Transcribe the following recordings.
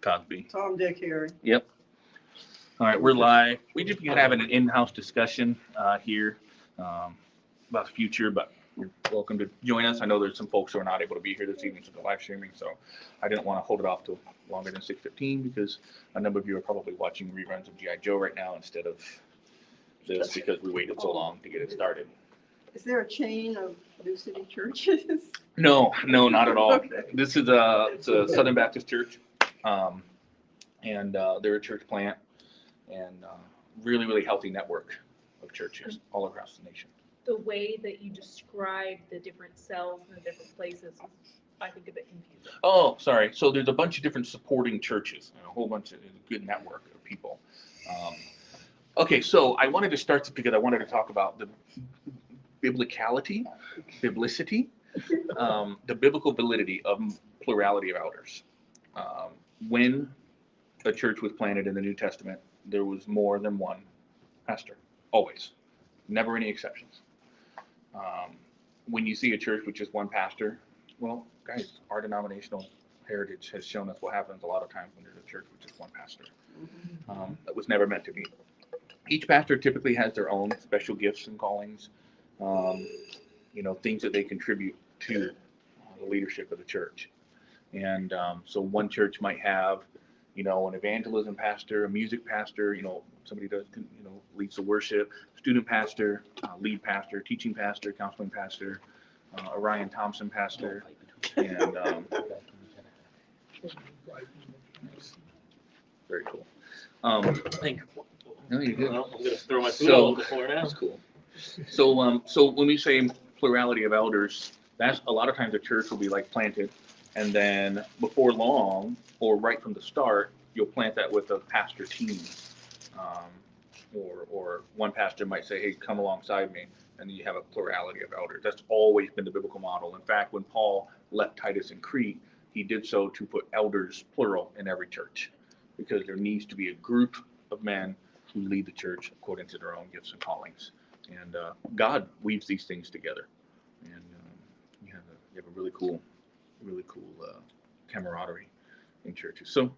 Cosby. Tom, Dick, Harry. Yep. All right, we're live. We just been having an in-house discussion here about the future, but you're welcome to join us. I know there's some folks who are not able to be here this evening, so they're live streaming, so I didn't want to hold it off till longer than 6:15 because a number of you are probably watching reruns of G.I. Joe right now instead of this because we waited so long to get it started. Is there a chain of New City churches? No, not at all. Okay. This is it's a Southern Baptist church, and they're a church plant, and really, really healthy network of churches all across the nation. The way that you describe the different cells in the different places, I think, a bit confusing. Oh, sorry. So there's a bunch of different supporting churches, and a whole bunch of good network of people. Okay, so I wanted to start because I wanted to talk about the biblicity, the biblical validity of plurality of elders. When a church was planted in the New Testament, there was more than one pastor, always, never any exceptions. When you see a church with just one pastor, well, guys, our denominational heritage has shown us what happens a lot of times when there's a church with just one pastor. That was never meant to be. Each pastor typically has their own special gifts and callings, things that they contribute to the leadership of the church. And so one church might have, an evangelism pastor, a music pastor, somebody does, leads the worship, student pastor, lead pastor, teaching pastor, counseling pastor, a Ryan Thompson pastor, and very cool. Thank you. No, you're good. Well, I'm going to throw my food on the floor now. That's cool. So when we say plurality of elders, that's a lot of times a church will be like planted, and then before long, or right from the start, you'll plant that with a pastor team, or one pastor might say, "Hey, come alongside me," and then you have a plurality of elders. That's always been the biblical model. In fact, when Paul left Titus in Crete, he did so to put elders plural in every church, because there needs to be a group of men who lead the church according to their own gifts and callings. And God weaves these things together, and you have a really cool camaraderie in churches. So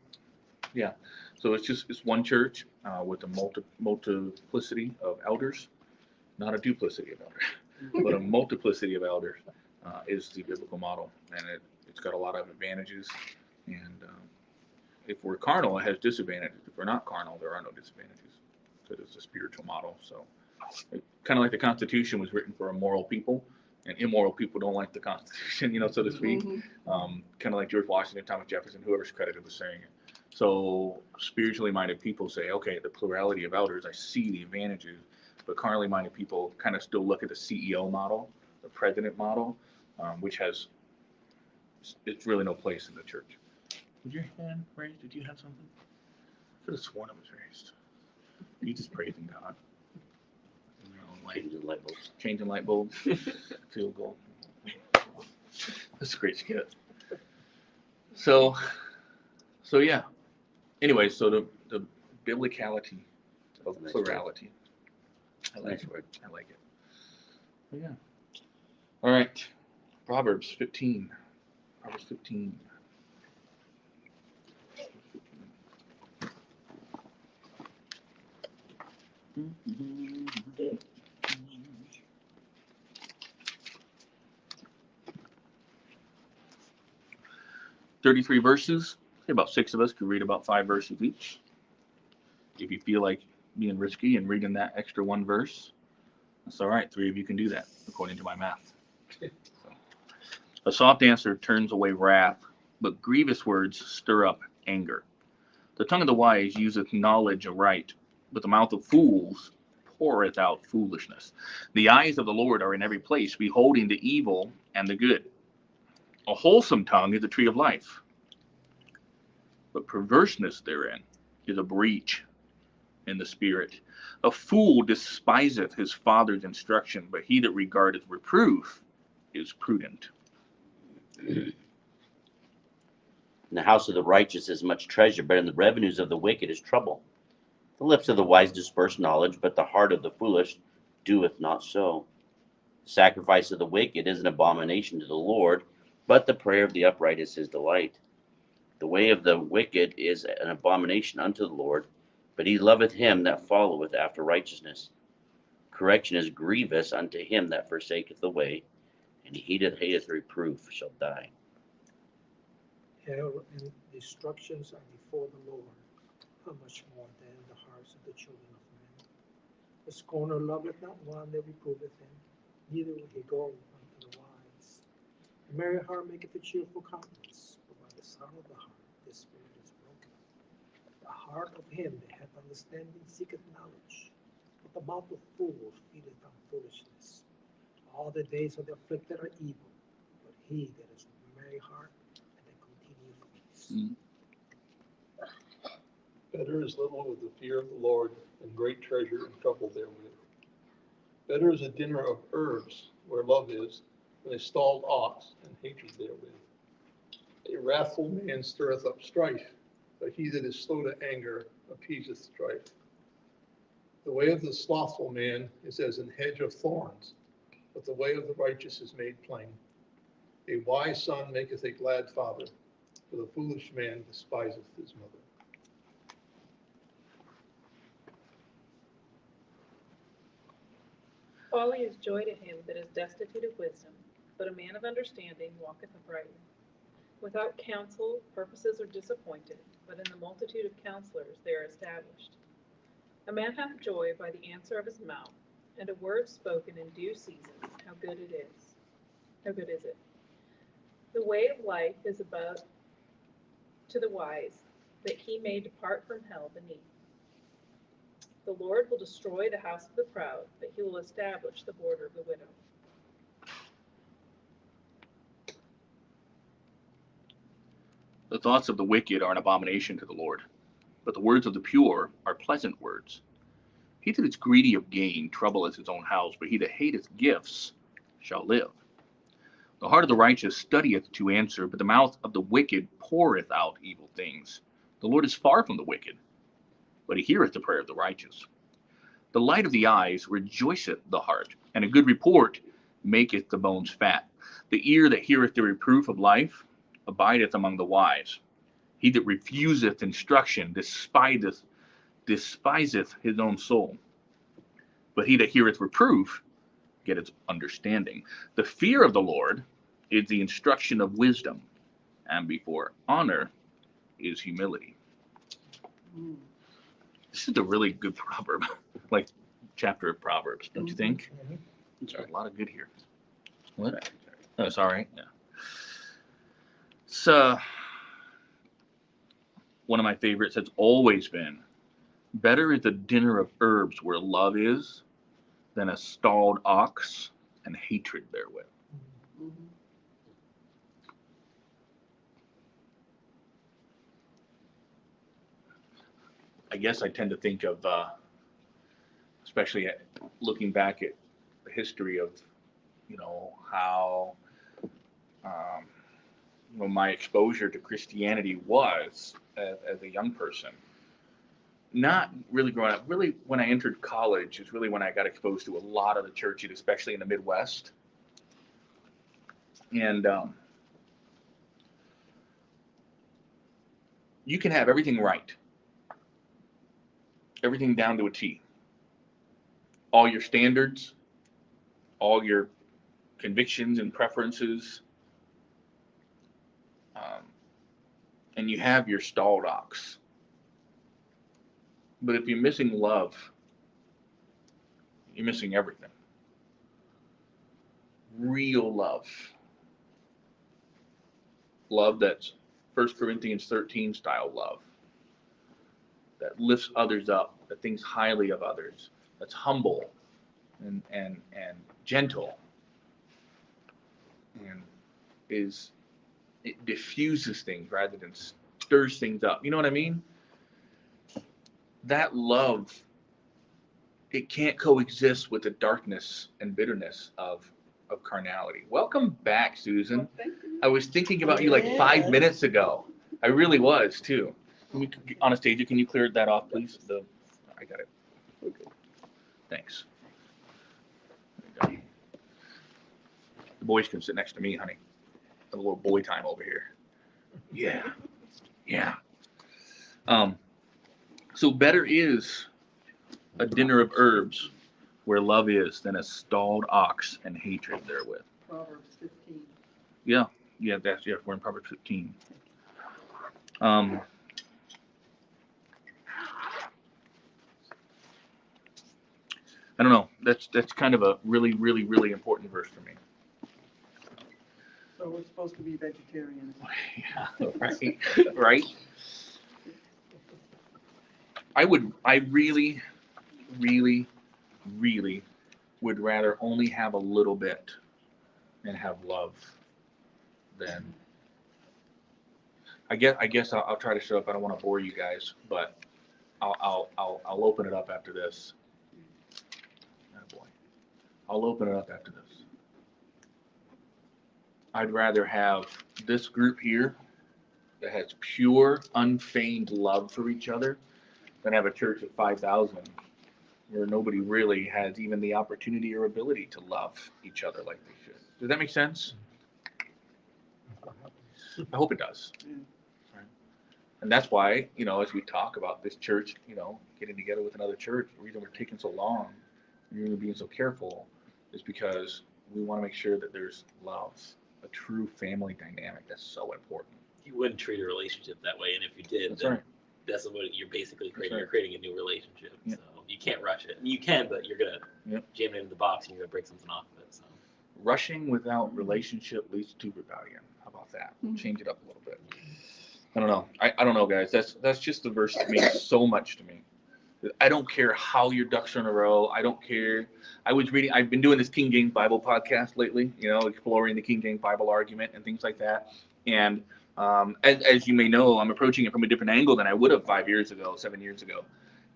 it's one church with a multiplicity of elders, not a duplicity of elders, but a multiplicity of elders is the biblical model, and it's got a lot of advantages. And if we're carnal, it has disadvantages. If we're not carnal, there are no disadvantages, because it's a spiritual model. So kind of like the Constitution was written for immoral people, and immoral people don't like the Constitution, so to speak. Kind of like George Washington, Thomas Jefferson, whoever's credited with saying it. So spiritually minded people say, okay, the plurality of elders, I see the advantages, but carnally minded people kind of still look at the CEO model, the president model, which it's really no place in the church. Was your hand raised? Did you have something? I could have sworn it was raised. You just praising God. Changing light bulbs. Field goal. That's a great skit. So yeah. Anyway, so the biblicality of plurality. I like it. I like it. But yeah. All right. Proverbs 15. Proverbs 15. Mm-hmm. 33 verses. About 6 of us could read about 5 verses each. If you feel like being risky and reading that extra 1 verse, that's all right. 3 of you can do that, according to my math. So, a soft answer turns away wrath, but grievous words stir up anger. The tongue of the wise useth knowledge aright, but the mouth of fools poureth out foolishness. The eyes of the Lord are in every place, beholding the evil and the good. A wholesome tongue is a tree of life, but perverseness therein is a breach in the spirit. A fool despiseth his father's instruction, but he that regardeth reproof is prudent. In the house of the righteous is much treasure, but in the revenues of the wicked is trouble. The lips of the wise disperse knowledge, but the heart of the foolish doeth not so. The sacrifice of the wicked is an abomination to the Lord, but the prayer of the upright is his delight. The way of the wicked is an abomination unto the Lord, but he loveth him that followeth after righteousness. Correction is grievous unto him that forsaketh the way, and he that hateth reproof shall die. Hell and destructions are before the Lord. How much more than the hearts of the children of men? The scorner loveth not one that reproveth him, neither will he go unto the wise. A merry heart maketh a cheerful countenance, but by the sorrow of the heart the spirit is broken. The heart of him that hath understanding seeketh knowledge, but the mouth of fools feedeth on foolishness. All the days of the afflicted are evil, but he that is of a merry heart and that continueth peace. Better is little with the fear of the Lord than great treasure and trouble therewith. Better is a dinner of herbs where love is than a stalled ox and hatred therewith. A wrathful man stirreth up strife, but he that is slow to anger appeaseth strife. The way of the slothful man is as an hedge of thorns, but the way of the righteous is made plain. A wise son maketh a glad father, but a foolish man despiseth his mother. Folly is joy to him that is destitute of wisdom, but a man of understanding walketh uprightly. Without counsel, purposes are disappointed, but in the multitude of counselors they are established. A man hath joy by the answer of his mouth, and a word spoken in due season, how good it is. How good is it? The way of life is above to the wise, that he may depart from hell beneath. The Lord will destroy the house of the proud, but he will establish the border of the widow. The thoughts of the wicked are an abomination to the Lord, but the words of the pure are pleasant words. He that is greedy of gain troubleth his own house, but he that hateth gifts shall live. The heart of the righteous studieth to answer, but the mouth of the wicked poureth out evil things. The Lord is far from the wicked, but he heareth the prayer of the righteous. The light of the eyes rejoiceth the heart, and a good report maketh the bones fat. The ear that heareth the reproof of life abideth among the wise. He that refuseth instruction despiseth his own soul, but he that heareth reproof getteth understanding. The fear of the Lord is the instruction of wisdom, and before honor is humility. This is a really good proverb, like chapter of Proverbs, don't you think? There's a lot of good here. What? Oh, it's all right. Yeah. So, one of my favorites has always been, better is a dinner of herbs where love is than a stalled ox and hatred therewith. I guess I tend to think of, especially looking back at the history of, how, my exposure to Christianity was as a young person. Not really growing up. Really, when I entered college is really when I got exposed to a lot of the churches, especially in the Midwest. And you can have everything right. Everything down to a T. All your standards, all your convictions and preferences, and you have your stalled ox. But if you're missing love, you're missing everything. Real love. Love that's 1 Corinthians 13 style love. That lifts others up, that thinks highly of others, that's humble and gentle, and it diffuses things rather than stirs things up. You know what I mean? That love, it can't coexist with the darkness and bitterness of carnality. Welcome back, Susan. Well, thank you. I was thinking about you like 5 minutes ago. I really was too. Anastasia, can you clear that off, please? I got it. Okay. Thanks. There you go. The boys can sit next to me, honey. A little boy time over here. Yeah. Yeah. So better is a dinner of herbs where love is than a stalled ox and hatred therewith. Proverbs 15. Yeah, we're in Proverbs 15. I don't know. That's kind of a really, really, really important verse for me. So we're supposed to be vegetarians. Yeah, right. Right. I really, really, really would rather only have a little bit and have love than. I guess I'll try to show up. I don't want to bore you guys, but I'll open it up after this. Oh boy. I'll open it up after this. I'd rather have this group here that has pure, unfeigned love for each other than have a church of 5,000 where nobody really has even the opportunity or ability to love each other like they should. Does that make sense? I hope it does. Right. And that's why, as we talk about this church, getting together with another church, the reason we're taking so long and you're being so careful is because we want to make sure that there's love, a true family dynamic. That's so important. You wouldn't treat a relationship that way, and if you did, That's then right. that's what you're basically creating. right. You're creating a new relationship. Yep. So you can't rush it. You can, but you're gonna Yep. jam it into the box and you're gonna break something off of it. So Rushing without relationship leads to rebellion. How about that? Change it up a little bit. I don't know. I don't know, guys. That's just the verse that means so much to me. I don't care how your ducks are in a row. I don't care. I've been doing this King James Bible podcast lately, exploring the King James Bible argument and things like that. And as you may know, I'm approaching it from a different angle than I would have 7 years ago.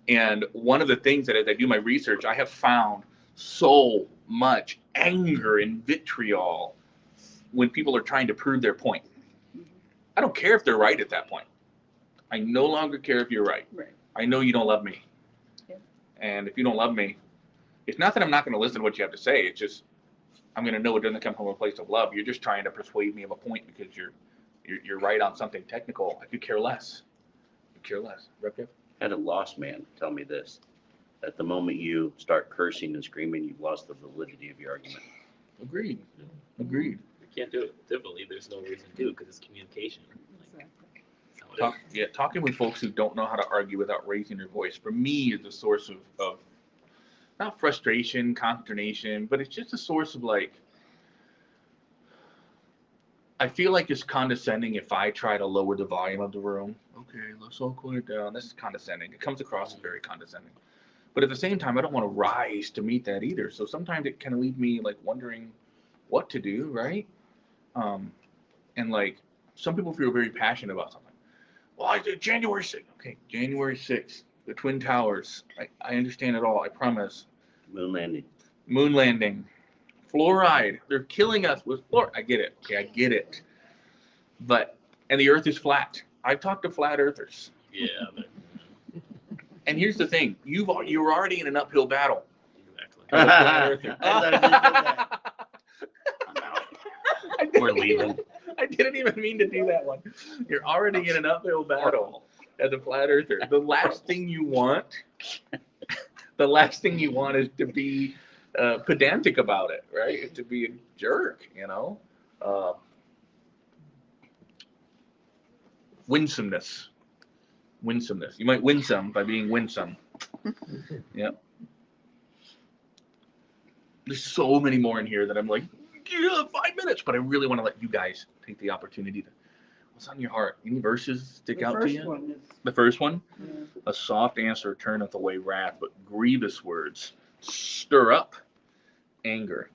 And one of the things that as I do my research, I have found so much anger and vitriol when people are trying to prove their point. I don't care if they're right at that point. I no longer care if you're right. Right. I know you don't love me. Yeah. And if you don't love me, it's not that I'm not going to listen to what you have to say. It's just I'm going to know it doesn't come from a place of love. You're just trying to persuade me of a point because you're right on something technical. I could care less. Rep. I had a lost man tell me this. At the moment you start cursing and screaming, you've lost the validity of your argument. Agreed. we can't do it differently. There's no reason to because it's communication. Like, Exactly. that's how it is. Talking with folks who don't know how to argue without raising their voice, for me, is a source of not frustration, consternation, but it's just a source of I feel like it's condescending if I try to lower the volume of the room. Okay, let's all cool it down. That's condescending. It comes across as very condescending. But at the same time, I don't want to rise to meet that either. So sometimes it kind of leaves me wondering what to do, right? And some people feel very passionate about something. Well, I did January 6th. Okay, January 6th, the Twin Towers. I understand it all, I promise. Moon Moon landing. Fluoride. They're killing us with fluoride. I get it. Okay, I get it. And the earth is flat. I've talked to flat earthers. Yeah, but And here's the thing. You were already in an uphill battle. exactly. As a flat earther. We're leaving. I didn't even mean to do that one. You're already in an uphill battle as a flat earther. The last thing you want is to be pedantic about it, right? It's to be a jerk, Winsomeness. You might win some by being winsome. Yep. There's so many more in here that I'm like, yeah, 5 minutes, but I really want to let you guys take the opportunity to. What's on your heart? Any verses stick out to you? The first one? Yeah. A soft answer turneth away wrath, but grievous words stir up anger.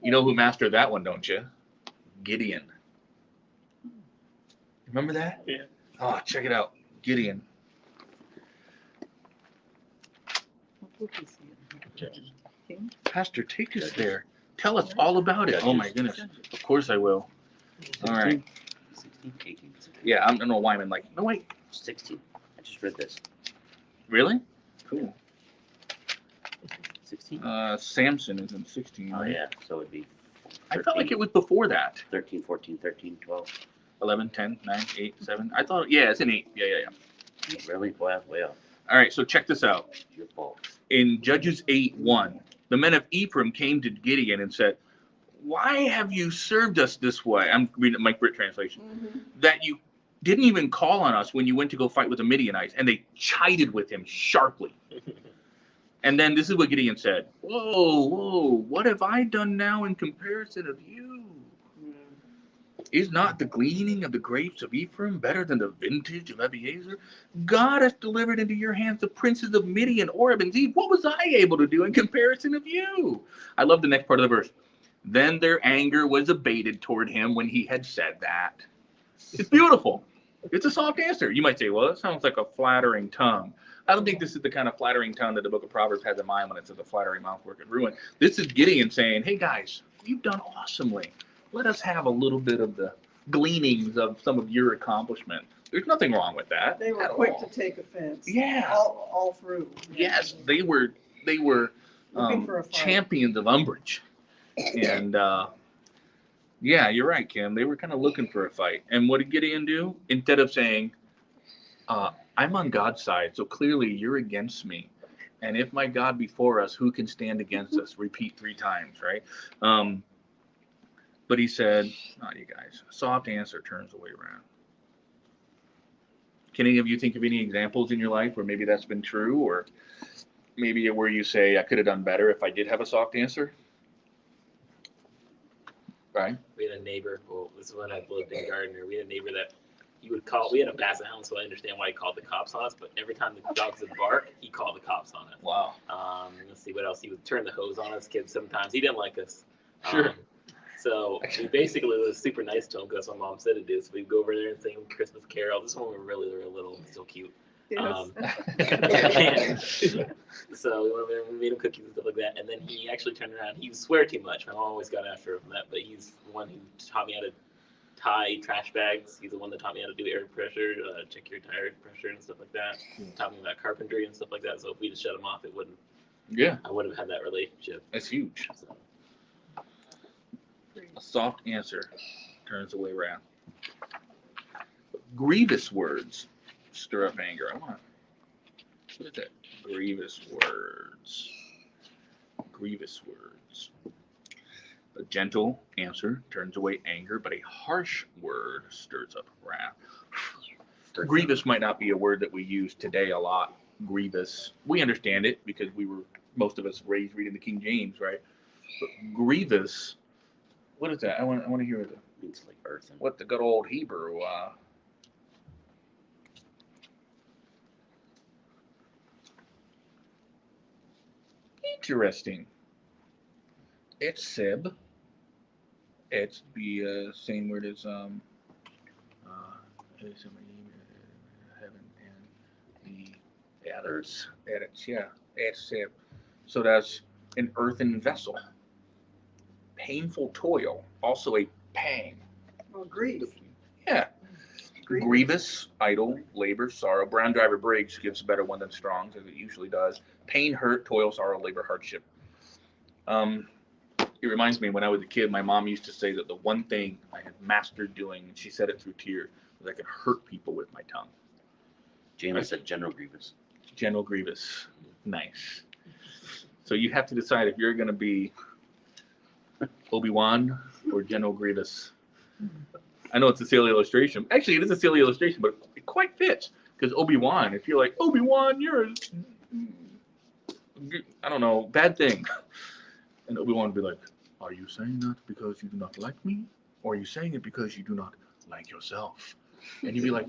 You know who mastered that one, don't you? Gideon. Remember that? Yeah. Oh, check it out. Gideon. Pastor, take us there. Tell us all about it. Oh my goodness. Of course I will. All right. 16, 18. Yeah, I don't know why I'm no wait. 16. I just read this. Really? Cool. 16. Samson is in 16. Oh right? yeah. So it'd be 13, I felt like it was before that. 13, 14, 13, 12. 11, 10, 9, 8, 7. I thought, yeah, it's an 8. Yeah. Really? Well, All right, so check this out. it's your fault. In Judges 8:1, the men of Ephraim came to Gideon and said, "Why have you served us this way?" I'm reading Mike Britt translation. That you didn't even call on us when you went to go fight with the Midianites, and they chided with him sharply. And then this is what Gideon said: Whoa, what have I done now in comparison of you? Is not the gleaning of the grapes of Ephraim better than the vintage of Abiezer? God has delivered into your hands the princes of Midian, Oreb, and Zeb. What was I able to do in comparison of you? I love the next part of the verse. Then their anger was abated toward him when he had said that. It's beautiful. It's a soft answer. You might say, well, that sounds like a flattering tongue. I don't think this is the kind of flattering tongue that the book of Proverbs has in mind when it says a flattering mouth worketh ruin. This is Gideon saying, hey guys, you've done awesomely. Let us have a little bit of the gleanings of some of your accomplishment. There's nothing wrong with that. They were at quick all. to take offense. Yeah. All through. Yes, they were Looking for a fight. champions of umbrage. And yeah, you're right, Kim. They were kind of looking for a fight. And what did Gideon do? Instead of saying, I'm on God's side, so clearly you're against me. And if my God be for us, who can stand against us? Repeat 3 times, right? But he said, not you guys. Soft answer turns the way around. Can any of you think of any examples in your life where maybe that's been true, or maybe where you say, I could have done better if I did have a soft answer? Right? We had a neighbor, well, this is when I lived in Gardner, we had a neighbor that he would call, we had a basset hound, so I understand why he called the cops on us, but every time the dogs would bark, he called the cops on us. Wow. Let's see what else, he would turn the hose on us kids sometimes, he didn't like us. Sure. So we basically was super nice to him because that's what mom said to do, so we'd go over there and sing Christmas Carol. This one we were really little, still cute. Yes. And so we went over there and we made him cookies and stuff like that. And then he actually turned around. He would swear too much. My mom always got after him for that. But he's the one who taught me how to tie trash bags. He's the one that taught me how to do air pressure, check your tire pressure and stuff like that. Taught me about carpentry and stuff like that. So if we just shut him off, it wouldn't. Yeah, I wouldn't have had that relationship. that's huge. So. A soft answer turns the way around. Grievous words stir up anger. I want to, what is that? Grievous words. Grievous words. A gentle answer turns away anger, but a harsh word stirs up wrath. Grievous might not be a word that we use today a lot. Grievous. We understand it because we were, most of us, raised reading the King James, right? But grievous, what is that? I want to hear It's like earth. what the good old Hebrew. Interesting. It's sib. It's the same word as heaven and the others. It's sib. So that's an earthen vessel. Painful toil, also a pang. Well, grief. Yeah. Grievous, idle, labor, sorrow. Brown Driver Briggs gives a better one than Strong's, as it usually does. Pain, hurt, toil, sorrow, labor, hardship. It reminds me when I was a kid, my mom used to say that the one thing I had mastered doing, and she said it through tears, was I could hurt people with my tongue. James said General Grievous. General Grievous. Nice. So you have to decide if you're going to be Obi-Wan or General Grievous. I know it's a silly illustration. Actually, it is a silly illustration, but it quite fits. Because Obi-Wan, if you're like, Obi-Wan, you're a, I don't know, bad thing. And Obi-Wan would be like, are you saying that because you do not like me? Or are you saying it because you do not like yourself? And you'd be like,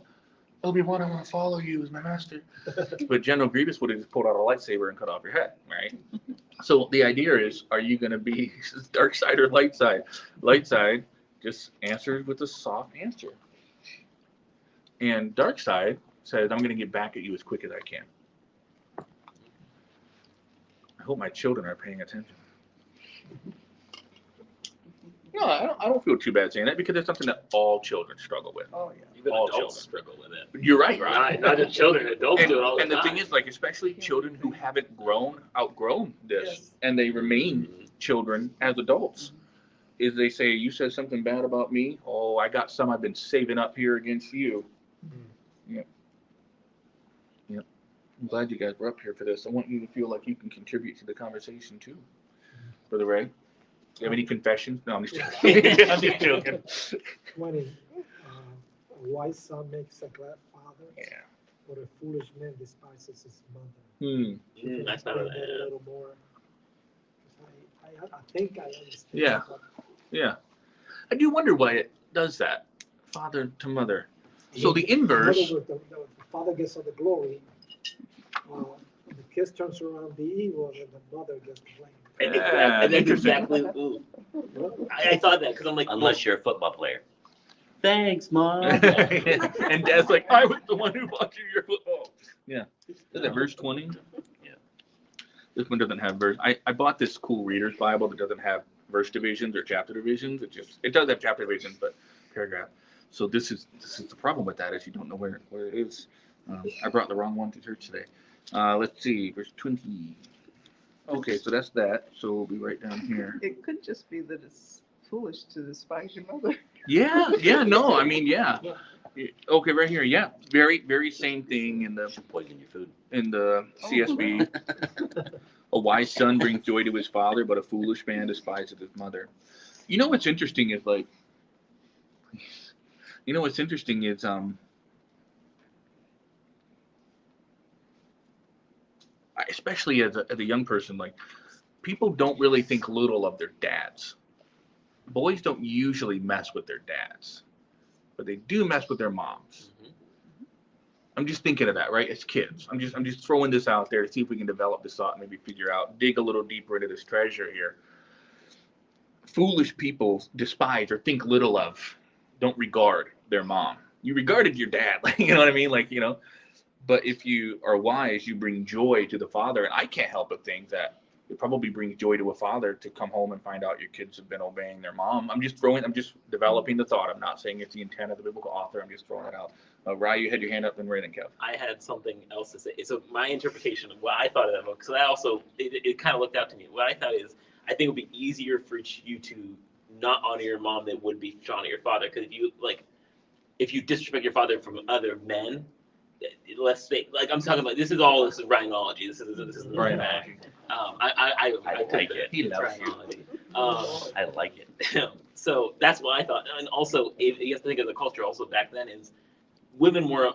Obi-Wan, I want to follow you as my master. But General Grievous would have just pulled out a lightsaber and cut off your head, right? So the idea is, are you going to be dark side or light side? Light side just answers with a soft answer. And dark side says, I'm going to get back at you as quick as I can. I hope my children are paying attention. No, I don't feel too bad saying that because it's something that all children struggle with. Oh, yeah. Even All adults children. struggle with it. You're right, right? Not just children, adults And, do it all the and time. the thing is, like, especially children who haven't outgrown this, Yes. and they remain children as adults. is they say, you said something bad about me. Oh, I got some I've been saving up here against you. Yep. Yep. I'm glad you guys were up here for this. I want you to feel like you can contribute to the conversation too. Brother Ray, do you have any confessions? No, I'm just joking. I'm just joking. 20. A wise son makes a glad father, Yeah. but a foolish man despises his mother. I thought of Explain that a that. little more. 'Cause I think I understand. Yeah. but Yeah. I do wonder why it does that, father to mother. So the in other inverse. words, the father gets all the glory. The kid turns around the evil, and the mother gets the blame. And Yeah, that's interesting. exactly. Ooh. I thought that because I'm like, Unless you're a football player. Thanks, Mom. And Dad's like, I was the one who bought you your football. Yeah. Is that verse 20? Yeah. This one doesn't have verse. I bought this cool reader's Bible that doesn't have verse divisions or chapter divisions. It does have chapter divisions, but paragraph. So this is the problem with that is you don't know where it is. I brought the wrong one to church today. Let's see, verse 20. Okay, so that's that. So we'll be right down here. It could just be that it's foolish to despise your mother. Yeah, no, I mean, yeah. Okay, right here, yeah. Very, very same thing in the Should poison your food. CSB. A wise son brings joy to his father, but a foolish man despises his mother. You know what's interesting is especially as a young person, like people don't really think little of their dads. Boys don't usually mess with their dads, but they do mess with their moms. I'm just thinking of that, right? As kids, I'm just throwing this out there to see if we can develop this thought and maybe dig a little deeper into this treasure here. Foolish people despise or think little of, don't regard their mom. You regarded your dad, you know what I mean? But if you are wise, you bring joy to the father. And I can't help but think that it probably brings joy to a father to come home and find out your kids have been obeying their mom. I'm just developing the thought. I'm not saying it's the intent of the biblical author. I'm just throwing it out. Rye, you had your hand up, and Ray and Kev. I had something else to say. So my interpretation of what I thought of that book, because I also, it kind of looked out to me. What I thought is, I think it would be easier for you to not honor your mom than it would be to honor your father. Because if you disrespect your father from other men, I'm talking about, this is rhinology. This is Right. I like it. He loves rhinology. I like it. So that's what I thought. And also, you have to think of the culture also back then is women weren't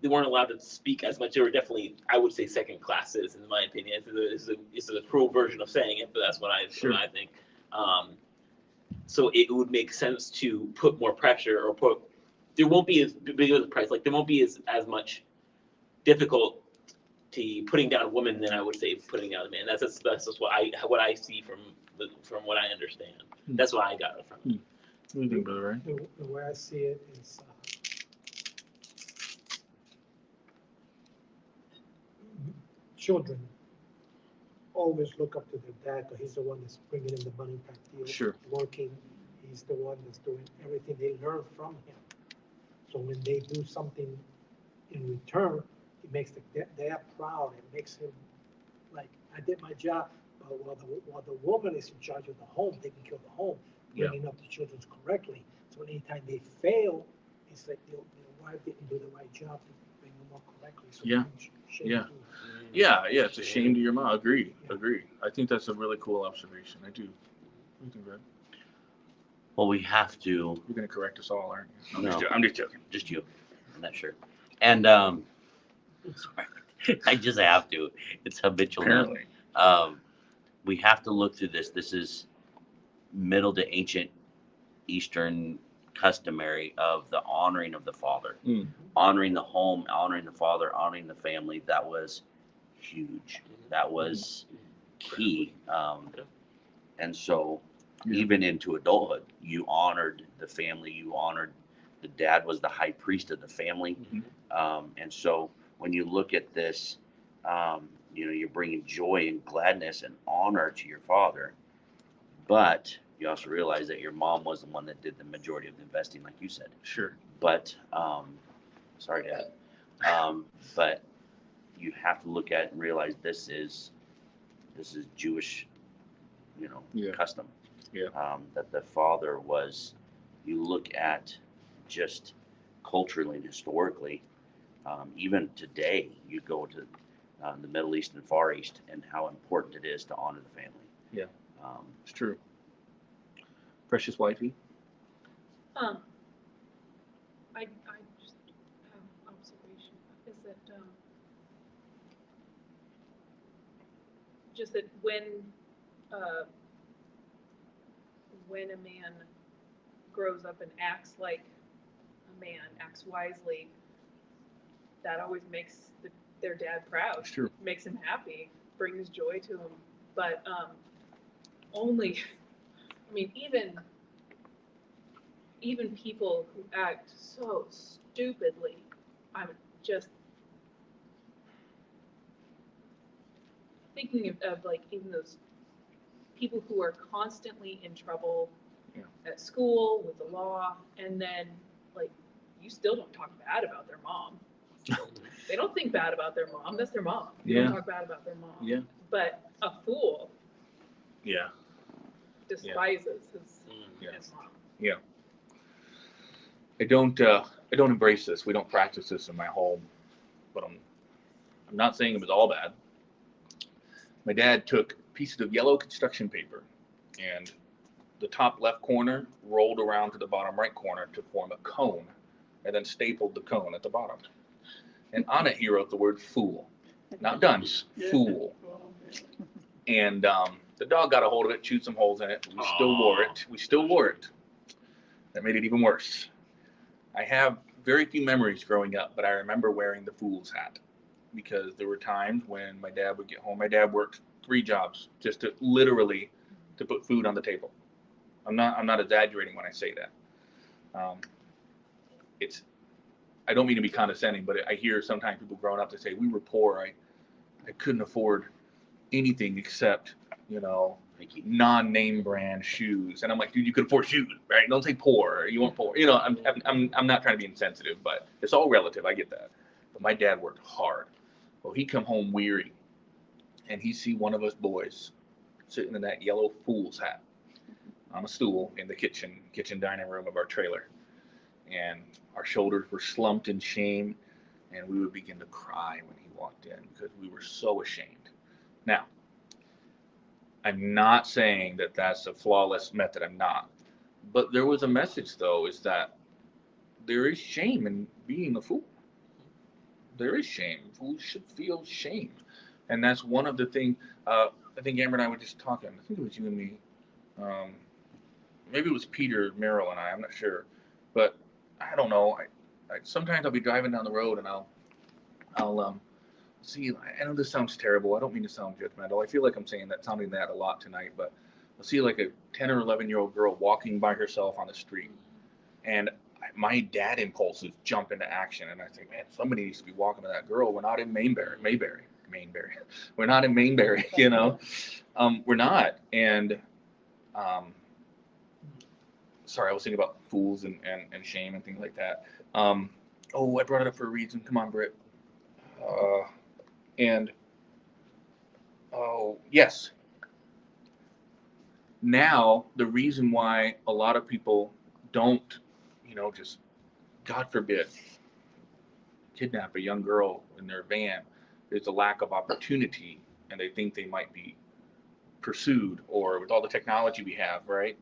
allowed to speak as much. They were definitely, I would say, second class citizens, in my opinion. It's a cruel version of saying it, but that's what I think. So it would make sense to put more pressure or there won't be as big of a price. Like there won't be as much difficulty putting down a woman than I would say putting down a man. That's just what I see from what I understand. That's what I got it from. What do you think, Brother Ray? The way I see it is children always look up to their dad because he's the one that's bringing in the money type deal. Sure. Working, he's the one that's doing everything. They learn from him. So when they do something in return, it makes the dad proud. It makes him like, I did my job. But while the woman is in charge of the home, taking care of the home, bringing up the children correctly. So anytime they fail, it's like the wife didn't do the right job to bring them up correctly. So Yeah. Yeah, it's a shame to your mom. Agreed. I think that's a really cool observation. I do. What do you think, Brad? Well, we have to. You're going to correct us all, aren't you? No. I'm just joking. Just you. I'm not sure. And I just have to. It's habitual now. Apparently. We have to look through this. This is Middle to Ancient Eastern customary of the honoring of the father, honoring the home, honoring the father, honoring the family. That was huge. That was key. And so even into adulthood, you honored the family. You honored the dad was the high priest of the family. And so when you look at this, you're bringing joy and gladness and honor to your father, but you also realize that your mom was the one that did the majority of the investing, like you said. Sure. But, sorry, Dad. But you have to look at it and realize this is Jewish, custom. Yeah. That the father was, you look at just culturally and historically, even today, you go to the Middle East and Far East and how important it is to honor the family. Yeah. It's true. Precious wifey. I just have an observation, is that, just that when a man grows up and acts like a man, acts wisely, that always makes their dad proud. It's true. Makes him happy, brings joy to him. But only, I mean, even people who act so stupidly, I'm just thinking of like even those people who are constantly in trouble at school with the law, and then like you still don't talk bad about their mom. They don't think bad about their mom. That's their mom. You don't talk bad about their mom. Yeah. But a fool Yeah. despises his mom. Yeah. I don't embrace this. We don't practice this in my home, but I'm not saying it was all bad. My dad took pieces of yellow construction paper and the top left corner rolled around to the bottom right corner to form a cone, and then stapled the cone at the bottom. And on it he wrote the word fool. Not dunce, fool. And the dog got a hold of it, chewed some holes in it. We still wore it. That made it even worse. I have very few memories growing up, but I remember wearing the fool's hat because there were times when my dad would get home. My dad worked 3 jobs just to literally to put food on the table. I'm not exaggerating when I say that. I don't mean to be condescending, but I hear sometimes people growing up to say we were poor. I couldn't afford anything except, non-name brand shoes. And I'm like, dude, you could afford shoes, right? Don't say poor. You weren't poor. I'm not trying to be insensitive, but it's all relative. I get that. But my dad worked hard. Well, he'd come home weary, and he'd see one of us boys sitting in that yellow fool's hat on a stool in the kitchen dining room of our trailer. And our shoulders were slumped in shame, and we would begin to cry when he walked in because we were so ashamed. Now, I'm not saying that that's a flawless method. I'm not. But there was a message, though, is that there is shame in being a fool. There is shame. Fools should feel shame. And that's one of the things, I think Amber and I were just talking. I think it was you and me. Maybe it was Peter, Merrill, and I'm not sure. But I don't know. Sometimes I'll be driving down the road and I'll see, I know this sounds terrible. I don't mean to sound judgmental. I feel like I'm sounding that a lot tonight, but I'll see like a 10 or 11-year-old girl walking by herself on the street. And my dad impulses jump into action. And I think, man, somebody needs to be walking to that girl. We're not in Mayberry. We're not in Mayberry, we're not. And, sorry, I was thinking about fools and shame and things like that. I brought it up for a reason. Come on, Britt. Yes. Now, the reason why a lot of people don't, just, God forbid, kidnap a young girl in their van is a lack of opportunity, and they think they might be pursued, or with all the technology we have, right?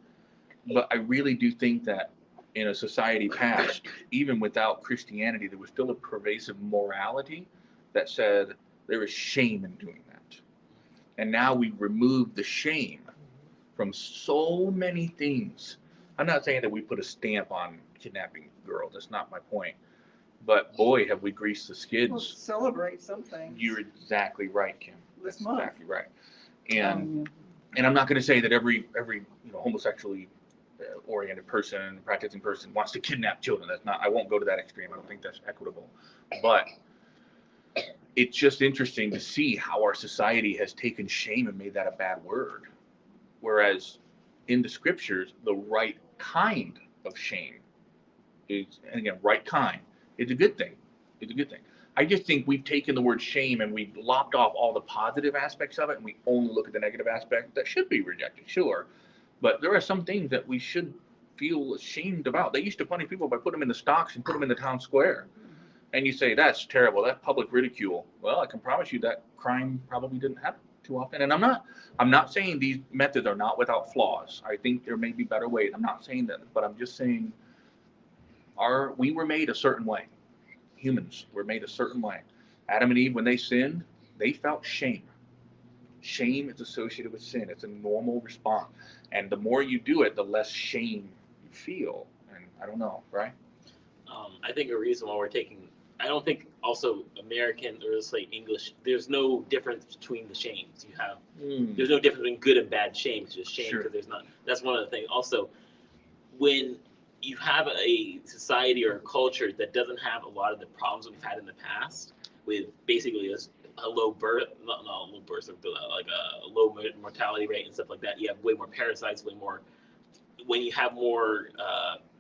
But I really do think that in a society past, even without Christianity, there was still a pervasive morality that said there is shame in doing that. And now we remove the shame from so many things. I'm not saying that we put a stamp on kidnapping girls. That's not my point. But boy, have we greased the skids. Well, celebrate some things. You're exactly right, Kim. This That's month. exactly right. And I'm not going to say that every homosexually oriented person, practicing person wants to kidnap children. That's not. I won't go to that extreme. I don't think that's equitable. But it's just interesting to see how our society has taken shame and made that a bad word. Whereas in the scriptures, the right kind of shame is, and again, right kind, is a good thing. It's a good thing. I just think we've taken the word shame and we've lopped off all the positive aspects of it, and we only look at the negative aspect that should be rejected, sure. But there are some things that we should feel ashamed about. They used to punish people by putting them in the stocks and put them in the town square. And you say, that's terrible, that's public ridicule. Well, I can promise you that crime probably didn't happen too often. And I'm not saying these methods are not without flaws. I think there may be better ways. I'm not saying that, but I'm just saying we were made a certain way. Humans were made a certain way. Adam and Eve, when they sinned, they felt shame. Shame is associated with sin. It's a normal response. And the more you do it, the less shame you feel. And I don't know, right? I think a reason why I don't think also American or let's say English, there's no difference between the shames. There's no difference between good and bad shame. It's just shame Sure. because there's not. That's one of the things. Also, when you have a society or a culture that doesn't have a lot of the problems we've had in the past, with basically a low birth, not low birth, like a low mortality rate and stuff like that. You have way more parasites, way more. When you have more,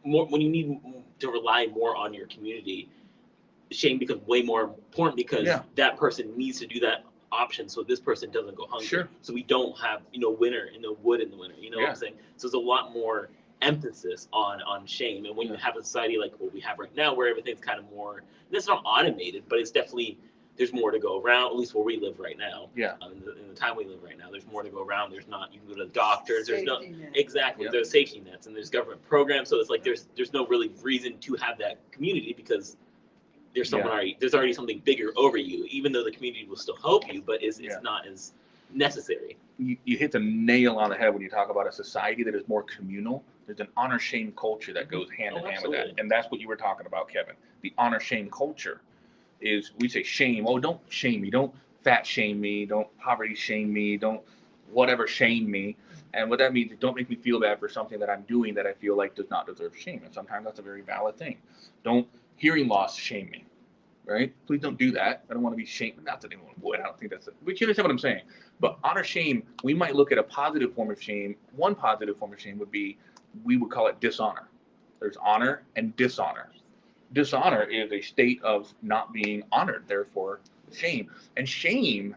when you need to rely more on your community, shame becomes way more important because that person needs to do that option so this person doesn't go hungry. Sure. So we don't have winter in the wood in the winter. You know what I'm saying? So there's a lot more emphasis on shame. And when you have a society like what we have right now, where everything's kind of more, it's not automated, but it's definitely, there's more to go around, at least where we live right now. Yeah. In the time we live right now, there's more to go around. There's not, you can go to the doctors, there's no, Safety net. exactly, Yeah. there's safety nets and there's government programs. So it's like, there's no really reason to have that community because there's someone there's already something bigger over you, even though the community will still help you, but it's not as necessary. You hit the nail on the head when you talk about a society that is more communal. There's an honor shame culture that goes hand in hand with that. Absolutely. And that's what you were talking about, Kevin. The honor shame culture is, we say shame. Oh, don't shame me. Don't fat shame me. Don't poverty shame me. Don't whatever shame me. And what that means is don't make me feel bad for something that I'm doing that I feel like does not deserve shame. And sometimes that's a very valid thing. Don't hearing loss shame me, right? Please don't do that. I don't want to be shamed. Not that anyone would. I don't think that's it. But you understand what I'm saying. But honor shame, we might look at a positive form of shame. One positive form of shame would be, we would call it dishonor. There's honor and dishonor. Dishonor is a state of not being honored, therefore shame. And shame,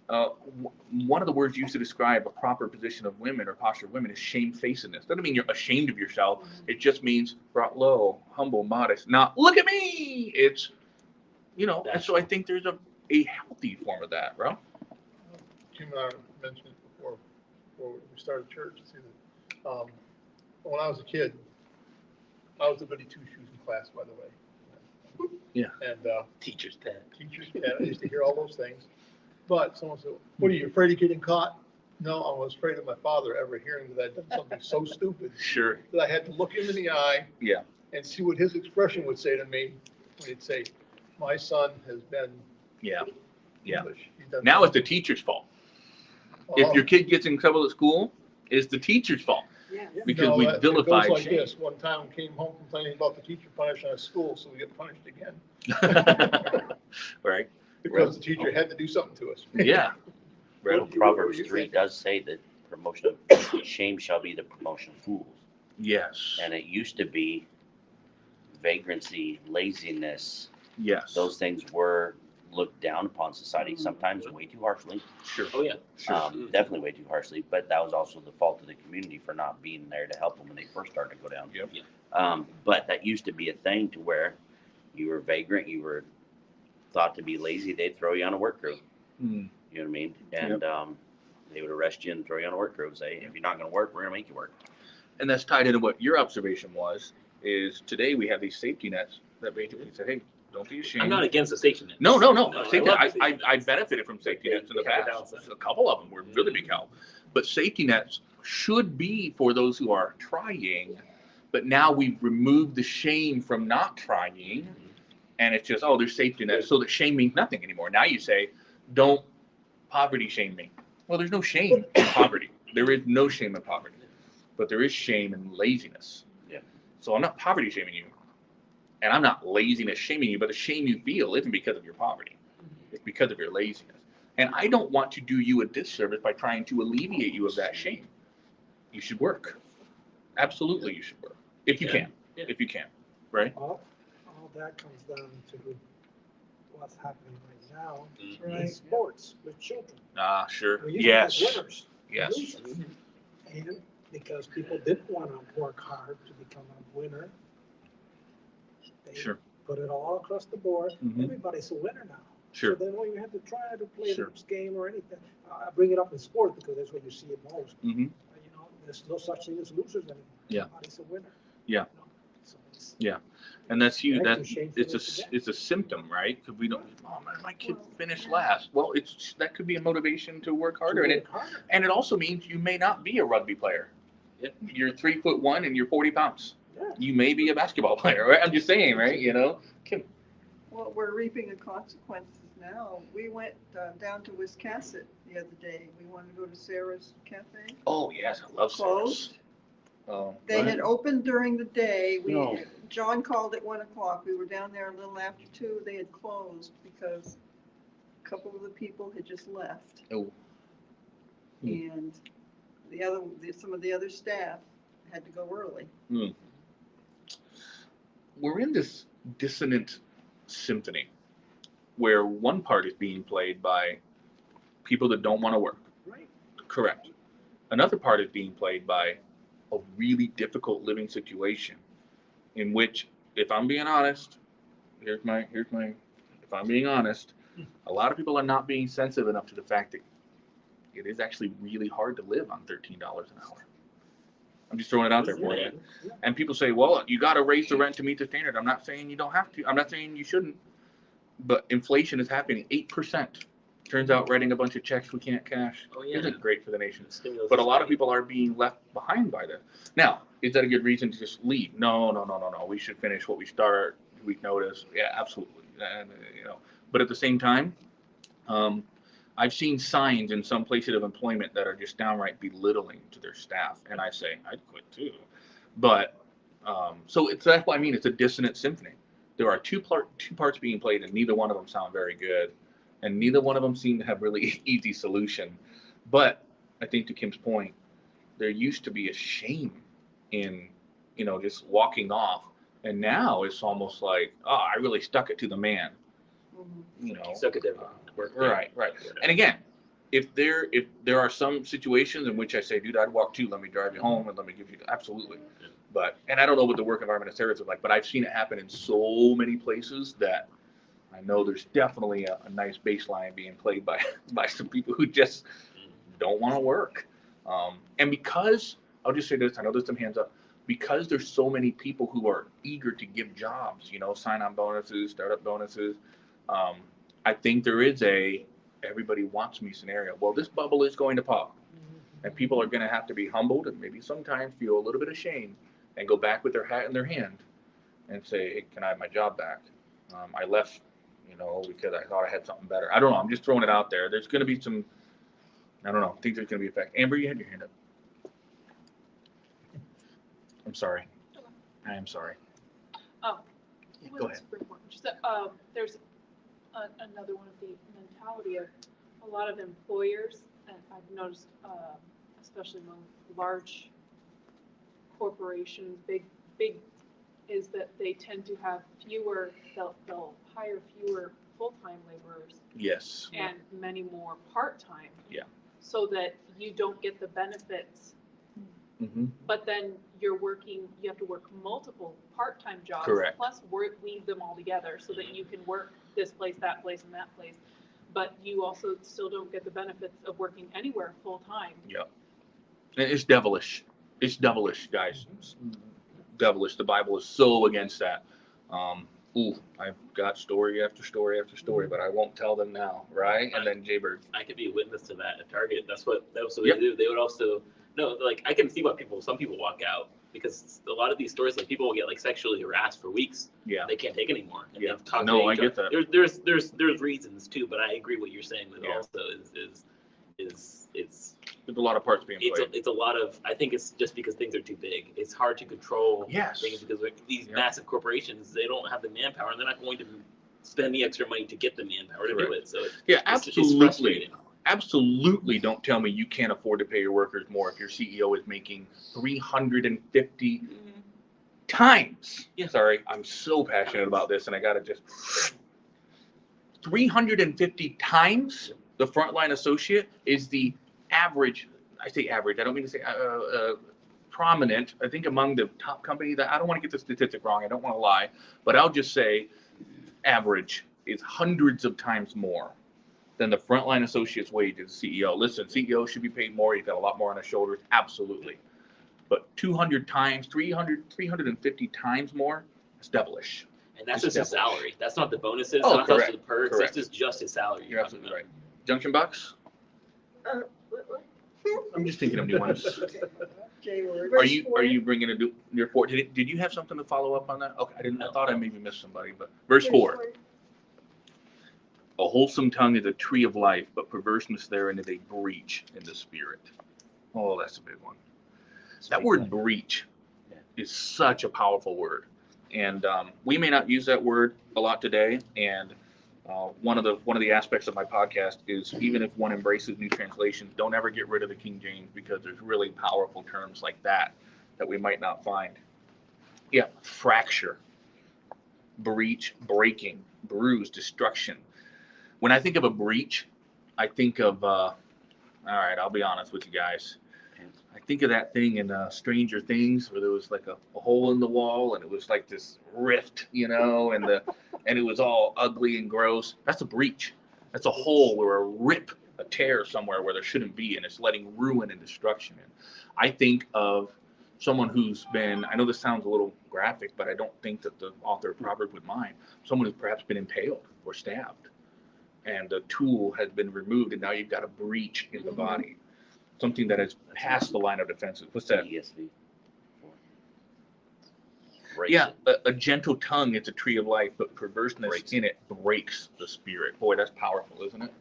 one of the words used to describe a proper position of women or posture of women is shamefacedness. Doesn't mean you're ashamed of yourself. It just means brought low, humble, modest. Not look at me. It's, and so I think there's a healthy form of that, bro. Jim and I mentioned it before we started church. See that when I was a kid, I was the goody two shoes in class, by the way. Yeah. And Teacher's pet. I used to hear all those things. But someone said, "What are you afraid of getting caught?" No, I was afraid of my father ever hearing that I'd done something so stupid Sure. that I had to look him in the eye. Yeah. And see what his expression would say to me when he'd say, "My son has been Yeah. Yeah. English. He's done Now it's the teacher's fault. If Oh. your kid gets in trouble at school, it's the teacher's fault Yeah. because No, we it vilified goes like shame. this. One time came home complaining about the teacher punishing us at school, so we get punished again Right. because the teacher had to do something to us. Yeah. Right. What do Proverbs you 3 think? does say that promotion of shame shall be the promotion of fools. Yes. And it used to be vagrancy, laziness, Yes. those things were looked down upon society, sometimes way too harshly, Sure. Oh yeah. Sure. definitely way too harshly, but that was also the fault of the community for not being there to help them when they first started to go down. Yep. But that used to be a thing to where you were vagrant, you were thought to be lazy, they'd throw you on a work crew. Mm. You know what I mean? And they would arrest you and throw you on a work crew and say, if you're not going to work, we're going to make you work. And that's tied into what your observation was, is today we have these safety nets that basically say, hey, don't be ashamed. I'm not against the safety net. No. I Safety love net. the safety I nets. benefited from safety nets in the They have a past. downside. A couple of them were really big help. But safety nets should be for those who are trying. But now we've removed the shame from not trying. And it's just, there's safety nets. So that shame means nothing anymore. Now you say, don't poverty shame me. Well, there's no shame in poverty. There is no shame in poverty. But there is shame in laziness. Yeah. So I'm not poverty shaming you. And I'm not laziness shaming you, but the shame you feel isn't because of your poverty. It's because of your laziness. And I don't want to do you a disservice by trying to alleviate you of that shame. You should work. Absolutely, you should work. If you can. Yeah. If you can. Right? All that comes down to what's happening right now in Right. sports with children. Sure. We used to have Yes. winners, Yes. losers, and because people didn't want to work hard to become a winner. They Sure. put it all across the board. Mhm. Everybody's a winner now. Sure. So then when you have to try to play Sure. this game or anything, I bring it up in sport because that's where you see it most. Mhm. You know, there's no such thing as losers anymore. Yeah. Everybody's a winner. Yeah. You know? So it's And that's you. actually That shameful it's to it's a symptom, right? Because we don't. Oh man, my kid Well, finished yeah. last. Well, it's that could be a motivation to work to harder, work harder. and it also means you may not be a rugby player. Yeah. You're 3'1" and you're 40 pounds. Yeah. You may be a basketball player, right? I'm just saying, right? You know. Kim. Well, we're reaping the consequences now. We went down to Wiscasset the other day. We wanted to go to Sarah's Cafe. Oh yes, I love Sarah's. Closed. Oh, They right. had opened during the day. No. John called at 1 o'clock. We were down there a little after 2. They had closed because a couple of the people had just left. Oh. And some of the other staff had to go early. We're in this dissonant symphony where one part is being played by people that don't want to work. Right. Correct. Another part is being played by a really difficult living situation in which, if I'm being honest, if I'm being honest, a lot of people are not being sensitive enough to the fact that it is actually really hard to live on $13 an hour. I'm just throwing it out there for you. And people say, well, you got to raise the rent to meet the standard. I'm not saying you don't have to. I'm not saying you shouldn't. But inflation is happening 8%. Turns out writing a bunch of checks we can't cash isn't great for the nation. But a lot of people are being left behind by this. Now, is that a good reason to just leave? No. We should finish what we start. Week notice. Yeah, absolutely. And, but at the same time, I've seen signs in some places of employment that are just downright belittling to their staff, and I say I'd quit too. But so that's what I mean. It's a dissonant symphony. There are two parts being played, and neither one of them sound very good, and neither one of them seem to have really easy solution. But I think to Kim's point, there used to be a shame in just walking off, and now it's almost like, oh, I really stuck it to the man. Suck it down. Right. And again, if there are some situations in which I say, dude, I'd walk too, let me drive you home and let me give you, absolutely. And I don't know what the work environment of Sarah's is like, but I've seen it happen in so many places that I know there's definitely a nice baseline being played by some people who just don't want to work. And because, I'll just say this, I know there's some hands up, because there's so many people who are eager to give jobs, sign-on bonuses, startup bonuses, I think there is everybody wants me scenario. Well, this bubble is going to pop, and people are going to have to be humbled and maybe sometimes feel a little bit ashamed and go back with their hat in their hand and say, hey, can I have my job back? I left, because I thought I had something better. I don't know. I'm just throwing it out there. There's going to be some, I don't know, I think there's going to be effect. Amber, you had your hand up. I'm sorry. I am sorry. Oh, Yeah, well, go that's ahead. pretty important. Just that, there's another one of the mentality of a lot of employers, and I've noticed, especially among large corporations, big, is that they tend to have they'll hire fewer full-time laborers Yes. and many more part-time. Yeah. So that you don't get the benefits, Mm-hmm. but then you have to work multiple part-time jobs. Correct. Plus weave them all together so that you can work this place, and that place. But you also still don't get the benefits of working anywhere full-time. Yep. And it's devilish. It's devilish, guys. It's devilish. The Bible is so against that. I've got story after story after story, but I won't tell them now, right? And then Jaybird. I could be a witness to that at Target. That was what Yep. they do. They would also I can see why some people walk out, because a lot of these stories, like, people will get sexually harassed for weeks. Yeah. They can't take anymore. And Yeah. they've talked No, to I HR. get that. There's reasons too, but I agree what you're saying with Yeah. also it's There's a lot of parts being played. it's a lot of, I think it's just because things are too big. It's hard to control Yes. things because these Yeah. massive corporations, they don't have the manpower, and they're not going to spend the extra money to get the manpower to do Correct. it. So Yeah, it's absolutely. frustrating. Absolutely don't tell me you can't afford to pay your workers more if your CEO is making 350 times. Yeah. Sorry, I'm so passionate about this, and I gotta just 350 times the frontline associate is the average. I say average. I don't mean to say prominent, I think among the top company that, I don't want to get the statistic wrong, I don't want to lie, but I'll just say average is hundreds of times more than the frontline associate's wage as a CEO. Listen, CEO should be paid more. He's got a lot more on his shoulders. Absolutely. But 200 times, 350 times more, it's devilish. And that's It's just his devilish. salary. That's not the bonuses. Oh, that's not correct, the perks. correct. That's just his salary. You're absolutely right. Junction Bucks? I'm just thinking of new ones. J word. Are you bringing a your four? Did you have something to follow up on that? Okay, I didn't. I thought I maybe missed somebody, but verse 4. A wholesome tongue is a tree of life, but perverseness therein is a breach in the spirit. Oh, that's a big one. That word breach is such a powerful word, and we may not use that word a lot today. And one of the aspects of my podcast is, even if one embraces new translations, don't ever get rid of the King James, because there's really powerful terms like that we might not find. Yeah, fracture, breach, breaking, bruise, destruction. When I think of a breach, I think of all right, I'll be honest with you guys. I think of that thing in Stranger Things, where there was like a hole in the wall, and it was like this rift, and it was all ugly and gross. That's a breach. That's a hole or a tear somewhere where there shouldn't be, and it's letting ruin and destruction in. I think of someone who's been, I know this sounds a little graphic, but I don't think that the author of Proverbs would mind, someone who's perhaps been impaled or stabbed, and the tool has been removed, and now you've got a breach in the body. Something that has passed the line of defenses. What's that? ESV. Yeah, a gentle tongue is a tree of life, but perverseness in it breaks the spirit. Boy, that's powerful, isn't it?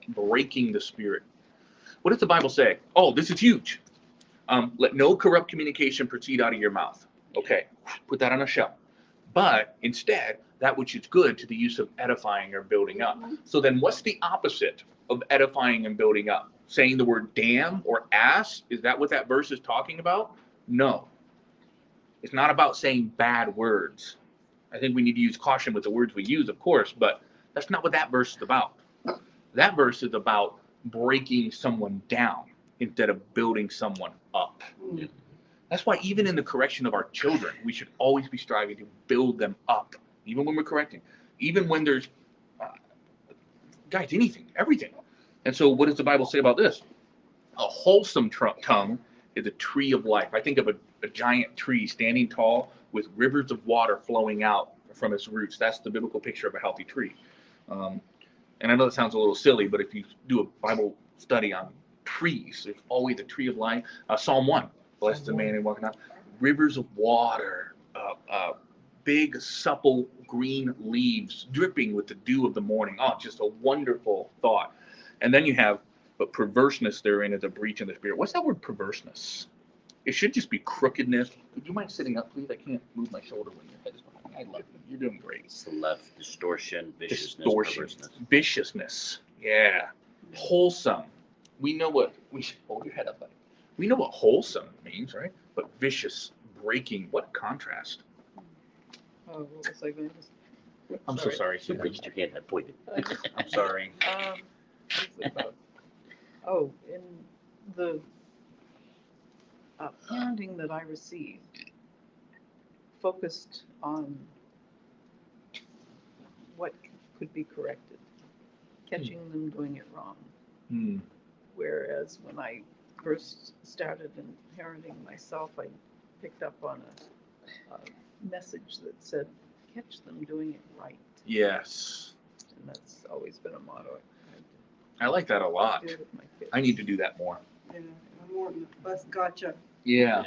Breaking the spirit. What does the Bible say? Oh, this is huge. Let no corrupt communication proceed out of your mouth. Okay, put that on a shelf. But instead, that which is good to the use of edifying or building up. So then what's the opposite of edifying and building up? Saying the word damn or ass? Is that what that verse is talking about? No. It's not about saying bad words. I think we need to use caution with the words we use, of course, but that's not what that verse is about. That verse is about breaking someone down instead of building someone up. That's why even in the correction of our children, we should always be striving to build them up, even when we're correcting, even when there's, guys, anything, everything. And so what does the Bible say about this? A wholesome tongue is a tree of life. I think of a giant tree standing tall with rivers of water flowing out from its roots. That's the biblical picture of a healthy tree. And I know it sounds a little silly, but if you do a Bible study on trees, there's always a tree of life. Psalm 1, blessed the man who walking out. Rivers of water, big, supple, green leaves dripping with the dew of the morning. Oh, just a wonderful thought. And then you have, but perverseness therein is a breach in the spirit. What's that word, perverseness? It should just be crookedness. Would you mind sitting up, please? I can't move my shoulder when your head is behind me. I love you. You're doing great. It's the left. Distortion, viciousness, perverseness. Viciousness. Yeah. Wholesome. We know what, hold your head up, buddy. We know what wholesome means, right? But vicious, breaking, what contrast. Oh, what was I going to say? I'm so sorry. You raised your hand, I pointed. I'm sorry. What was it about? Oh, in the parenting that I received, focused on what could be corrected, catching them doing it wrong. Whereas when I first started in parenting myself, I picked up on a message that said, catch them doing it right. Yes. And that's always been a motto. I like that a lot. do with my kids. I need to do that more. Yeah, more less gotcha. Yeah.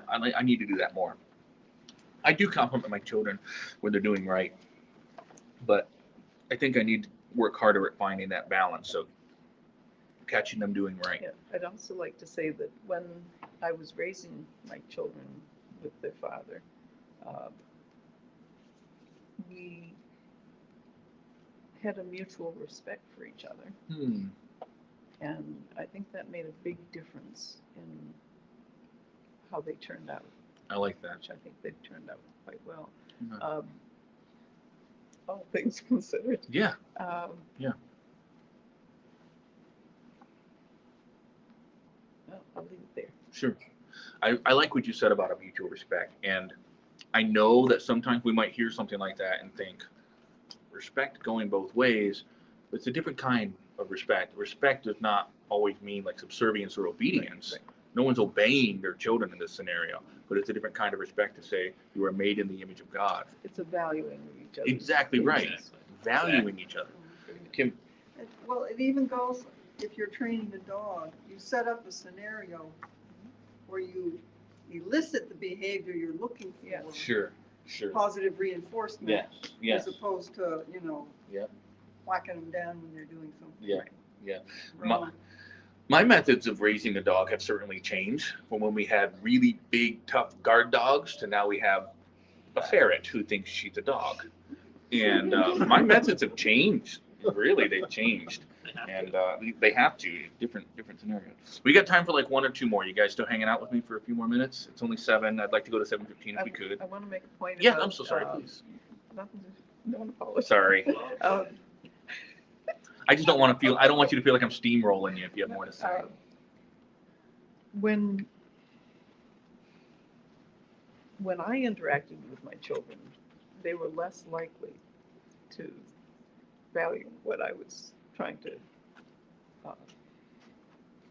I need to do that more. I do compliment my children when they're doing right, but I think I need to work harder at finding that balance of catching them doing right. Yeah, I'd also like to say that when I was raising my children with their father, we had a mutual respect for each other. And I think that made a big difference in how they turned out, I like that. which I think they've turned out quite well. Mhm. All things considered. Yeah. Well, I'll leave it there. Sure. I like what you said about a mutual respect. And I know that sometimes we might hear something like that and think respect going both ways. But it's a different kind of respect. Respect does not always mean like subservience or obedience. Right. No one's obeying their children in this scenario, but it's a different kind of respect to say you are made in the image of God. It's a valuing of each other. Exactly right. Exactly. Valuing each other. Kim, Well, it even goes, if you're training a dog, you set up a scenario where you elicit the behavior you're looking for. Yes. sure. Positive reinforcement. Yes, yes. As opposed to, Yep. whacking them down when they're doing something. Yeah. wrong. My methods of raising a dog have certainly changed from when we had really big, tough guard dogs to now we have a ferret who thinks she's a dog. And my methods have changed. Really, they've changed. And they have to, different scenarios. We got time for like one or two more. You guys still hanging out with me for a few more minutes? It's only 7. I'd like to go to 7:15 if we could. I want to make a point Yeah, about, I'm so sorry, please. nothing, don't apologize. Sorry. Um, I just don't want to feel, I don't want you to feel like I'm steamrolling you if you have more to say. When I interacted with my children, they were less likely to value what I was trying to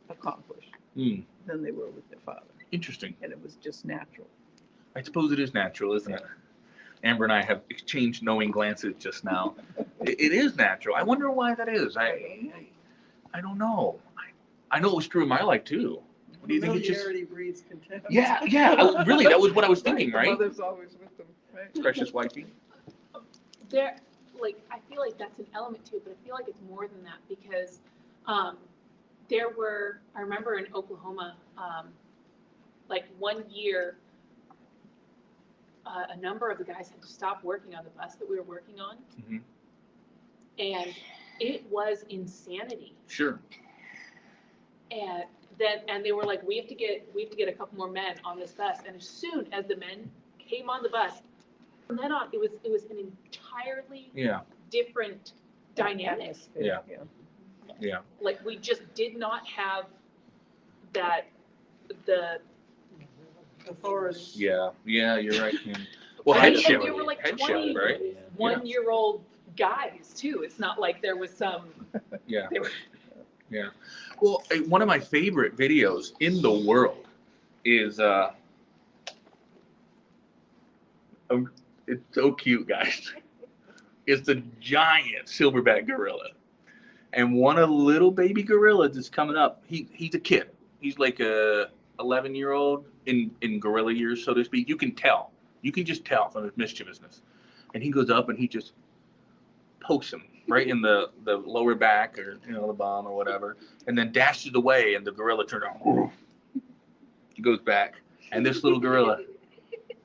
accomplish than they were with their father. Interesting. And it was just natural. I suppose it is natural, isn't it? Amber and I have exchanged knowing glances just now. It is natural. I wonder why that is. I don't know. I know it was true in my life too. Do you think it's just? Familiarity breeds contempt. Yeah. Really, that was what I was thinking, The right? mother's always with them, right? Precious wifey. There, like, I feel like that's an element to it, but I feel like it's more than that because I remember in Oklahoma, like one year, a number of the guys had to stop working on the bus that we were working on. Mm-hmm. And it was insanity. Sure. And they were like, we have to get a couple more men on this bus. And as soon as the men came on the bus, from then on, it was an entirely different dynamic. Yeah. Like we just did not have that the Authority. Yeah, you're right, Kim. Well, and headship, they were like headship, right? 21-year-old guys too. It's not like there was some. Yeah. They were, Yeah. Well, one of my favorite videos in the world is it's so cute, guys. It's the giant silverback gorilla, and one of the little baby gorillas is coming up. He's a kid. He's like a 11-year-old in gorilla years, so to speak. You can tell. You can just tell from his mischievousness. And he goes up and he just pokes him right in the lower back or the bum or whatever, and then dashes away. And the gorilla turns around. He goes back, and this little gorilla.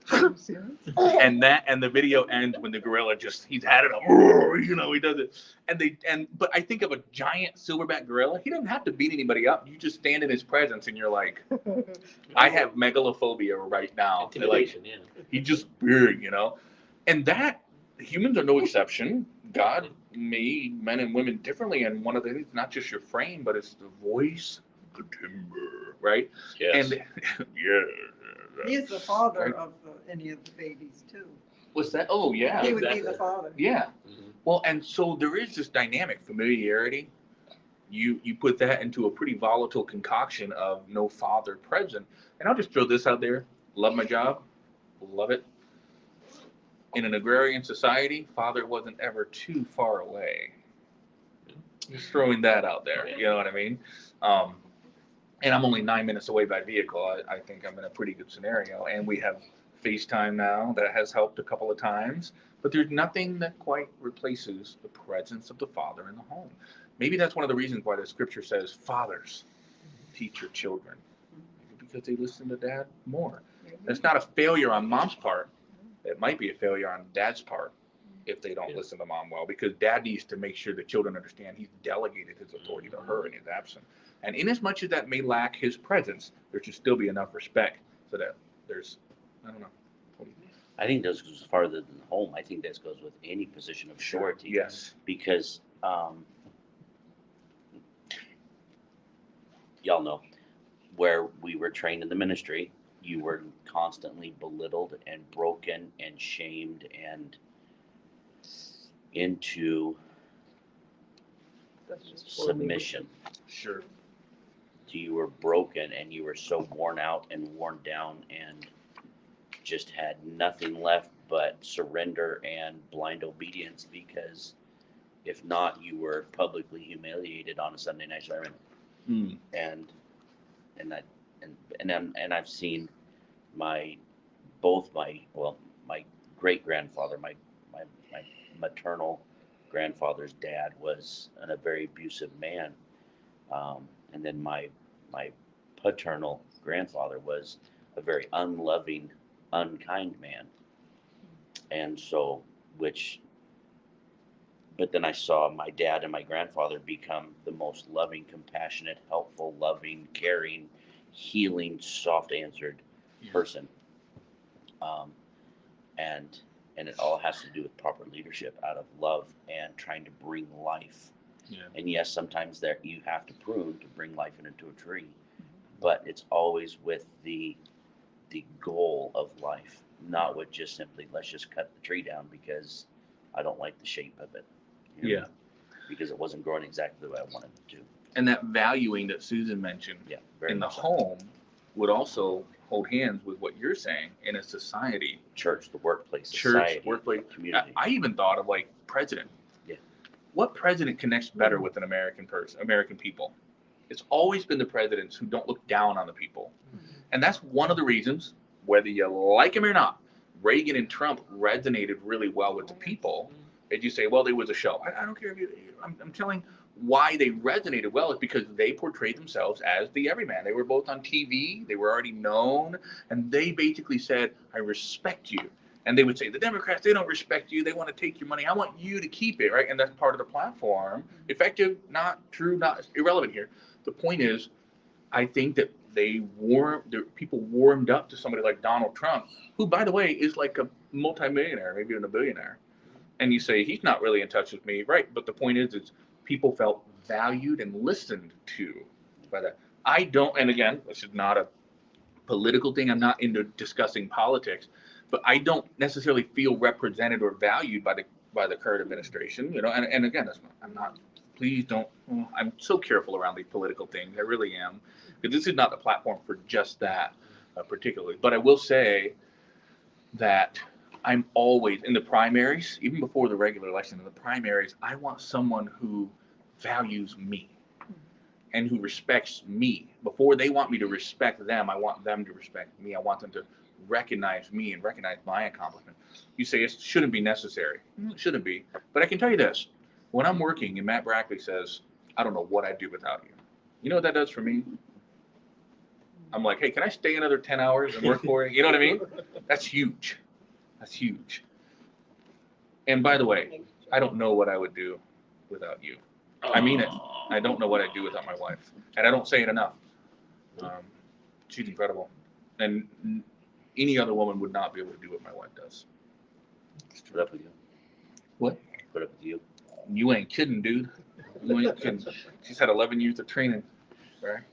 And the video ends when the gorilla he's had it up, he does it. But I think of a giant silverback gorilla. He doesn't have to beat anybody up. You just stand in his presence and you're like, I have megalophobia right now. Intimidation, like, he's just big, and that humans are no exception. God made men and women differently, and one of the things, not just your frame, but it's the voice, the timbre, right? Yes. And He is the father of any of the babies too. What's that? Oh, yeah. He would be exactly. the father. Yeah. Mhm. Well, and so there is this dynamic familiarity. You put that into a pretty volatile concoction of no father present. And I'll just throw this out there. Love my job. Love it. In an agrarian society, father wasn't ever too far away. Just throwing that out there. You know what I mean? And I'm only 9 minutes away by vehicle. I think I'm in a pretty good scenario. And we have FaceTime now that has helped a couple of times. But there's nothing that quite replaces the presence of the father in the home. Maybe that's one of the reasons why the scripture says, fathers, teach your children. Because they listen to dad more. That's not a failure on mom's part. It might be a failure on dad's part if they don't listen to mom well. Because dad needs to make sure the children understand he's delegated his authority to her in his absence. And in as much as that may lack his presence, there should still be enough respect so that there's, I don't know. What do you think? I think this goes farther than home. I think this goes with any position of authority. Yes. Because y'all know where we were trained in the ministry, you were constantly belittled and broken and shamed and into That's just poor leadership. submission. Sure. You were broken and you were so worn out and worn down and just had nothing left but surrender and blind obedience, because if not, you were publicly humiliated on a Sunday night sermon. Mm. And I've seen both my great grandfather, my maternal grandfather's dad was a very abusive man, and then my paternal grandfather was a very unloving, unkind man. And so, but then I saw my dad and my grandfather become the most loving, compassionate, helpful, loving, caring, healing, soft-answered person. And it all has to do with proper leadership out of love and trying to bring life. Yeah. And yes, sometimes there you have to prune to bring life into a tree, but it's always with the goal of life, not with just simply let's just cut the tree down because I don't like the shape of it. You know? Yeah. Because it wasn't growing exactly the way I wanted it to. And that valuing that Susan mentioned Very in the much so. home would also hold hands with what you're saying in a society. Church, the workplace, Church, society, workplace, community. I even thought of like president. Yeah. What president connects better with an American people? It's always been the presidents who don't look down on the people. And that's one of the reasons, whether you like him or not, Reagan and Trump resonated really well with the people. And you say, well, there was a show. I don't care if I'm telling why they resonated well is because they portrayed themselves as the everyman. They were both on TV. They were already known. And they basically said, I respect you. And they would say, the Democrats, they don't respect you. They want to take your money. I want you to keep it, right? And that's part of the platform. Effective, not true, not irrelevant here. The point is, I think that people warmed up to somebody like Donald Trump, who, by the way, is like a multimillionaire, maybe even a billionaire. And you say, he's not really in touch with me, right? But the point is people felt valued and listened to by that. I don't, and again, this is not a political thing. I'm not into discussing politics, but I don't necessarily feel represented or valued by the current administration, you know. And again, I'm not. Please don't. I'm so careful around these political things. I really am, because this is not the platform for just that particularly. But I will say that I'm always in the primaries, even before the regular election. In the primaries, I want someone who values me and who respects me. Before they want me to respect them, I want them to respect me. I want them to recognize me and recognize my accomplishment. You say it shouldn't be necessary. It shouldn't be. But I can tell you this. When I'm working and Matt Brackley says, I don't know what I'd do without you. You know what that does for me? I'm like, hey, can I stay another 10 hours and work for you? You know what I mean? That's huge. That's huge. And by the way, I don't know what I would do without you. I mean it. I don't know what I'd do without my wife. And I don't say it enough. She's incredible. And any other woman would not be able to do what my wife does. Just put up with you. What? Put up with you. You ain't kidding, dude. You ain't kidding. She's had 11 years of training. Right?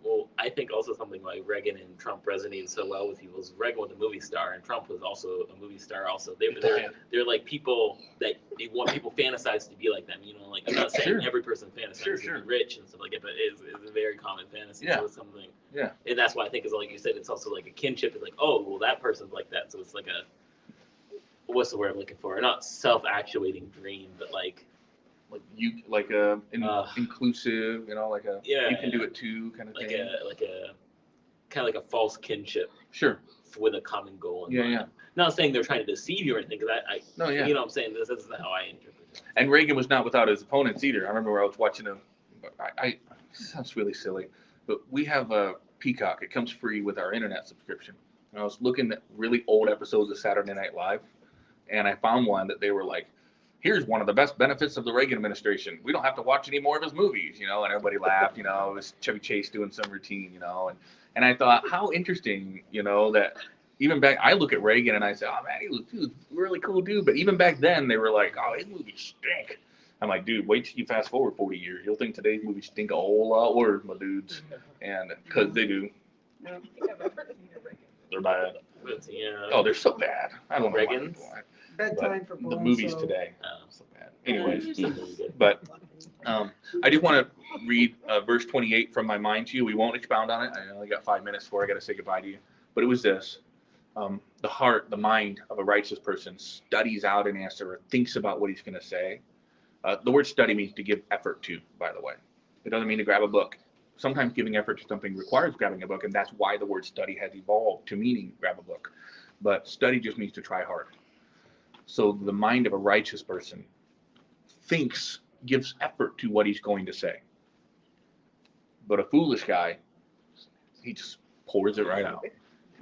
Well, I think also something like Reagan and Trump resonated so well with people. Reagan was a movie star, and Trump was also a movie star. Also, they're like people that they want people fantasize to be like them. You know, like I'm not saying every person fantasizes to be rich and stuff like that, but it's a very common fantasy. Yeah. So it's something. Yeah. And that's why I think is like you said, it's also like a kinship. It's like, oh, well, that person's like that. So it's like what's the word I'm looking for? Not self-actuating dream, but like inclusive, you know, you can do it too kind of like thing. Like a kind of like a false kinship. Sure. With a common goal in mind. Yeah. Not saying they're trying to deceive you or anything, because No, yeah. You know what I'm saying? This is how I interpret it. And Reagan was not without his opponents either. I remember where I was watching him. It sounds really silly, but we have a Peacock. It comes free with our internet subscription. And I was looking at really old episodes of Saturday Night Live, and I found one that they were like, here's one of the best benefits of the Reagan administration. We don't have to watch any more of his movies, you know, and everybody laughed, you know, it was Chevy Chase doing some routine, you know, and I thought, how interesting, you know, that even back, I look at Reagan and I say, oh man, he was a really cool dude. But even back then they were like, oh, his movies stink. I'm like, dude, wait till you fast forward 40 years. You'll think today's movies stink a whole lot worse, my dudes. And because they do. They're bad. But, yeah. Oh, they're so bad. I don't know why Reagan's? people are. Bedtime for boys. The movies so- today, Oh. so bad. Anyways, Good. but I just want to read verse 28 from my mind to you. We won't expound on it. I only got 5 minutes before I got to say goodbye to you. But it was this. The heart, the mind of a righteous person studies out an answer or thinks about what he's going to say. The word study means to give effort to, by the way. It doesn't mean to grab a book. Sometimes giving effort to something requires grabbing a book, and that's why the word study has evolved to meaning grab a book. But study just means to try hard. So the mind of a righteous person thinks, gives effort to what he's going to say. But a foolish guy, he just pours it right out.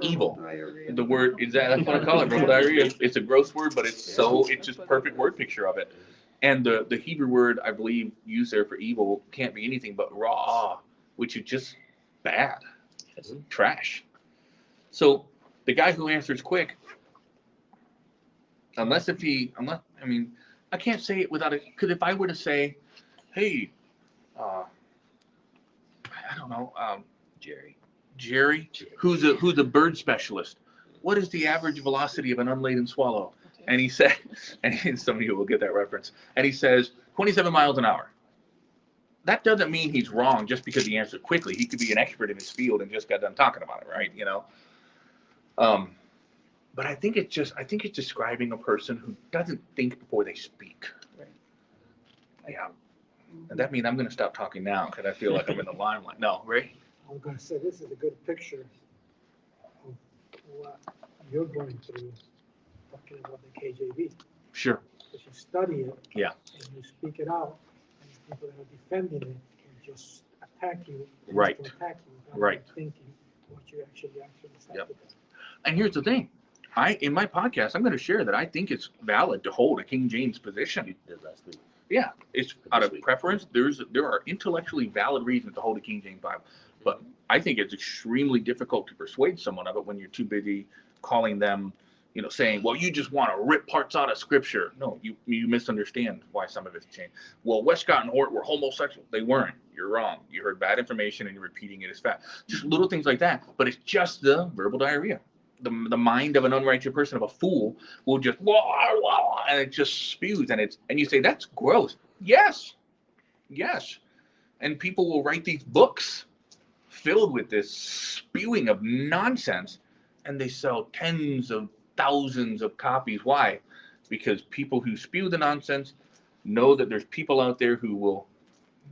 Evil. Diarrhea. The word is that's what I call it, verbal diarrhea. It's a gross word, but it's just perfect word picture of it. And the Hebrew word I believe used there for evil can't be anything but raw, which is just bad, trash. So the guy who answers quick, unless I mean, I can't say it without it, because if I were to say, hey, I don't know, Jerry, who's a bird specialist, what is the average velocity of an unladen swallow? And he said, and some of you will get that reference, and he says 27 miles an hour. That doesn't mean he's wrong just because he answered quickly. He could be an expert in his field and just got done talking about it, right? But I think it's describing a person who doesn't think before they speak. Right. Yeah. And that means I'm going to stop talking now because I feel like I'm in the limelight. No, Ray? I'm gonna say this is a good picture of what you're going through, talking about the KJV. Sure. Because you study it. Yeah. And you speak it out, and the people that are defending it can just attack you. Right. To attack you without Right. thinking what you actually said. Yep. And here's the thing. In my podcast, I'm going to share that I think it's valid to hold a King James position. You did last week. Yeah, it's out of preference. There are intellectually valid reasons to hold a King James Bible, but I think it's extremely difficult to persuade someone of it when you're too busy calling them, saying, well, you just want to rip parts out of Scripture. No, you misunderstand why some of it's changed. Well, Westcott and Hort were homosexual. They weren't. You're wrong. You heard bad information and you're repeating it as fact. Just little things like that, but it's just the verbal diarrhea. The mind of an unrighteous person, of a fool, will just and it just spews, and you say that's gross. Yes, and people will write these books filled with this spewing of nonsense, and they sell tens of thousands of copies. Why? Because people who spew the nonsense know that there's people out there who will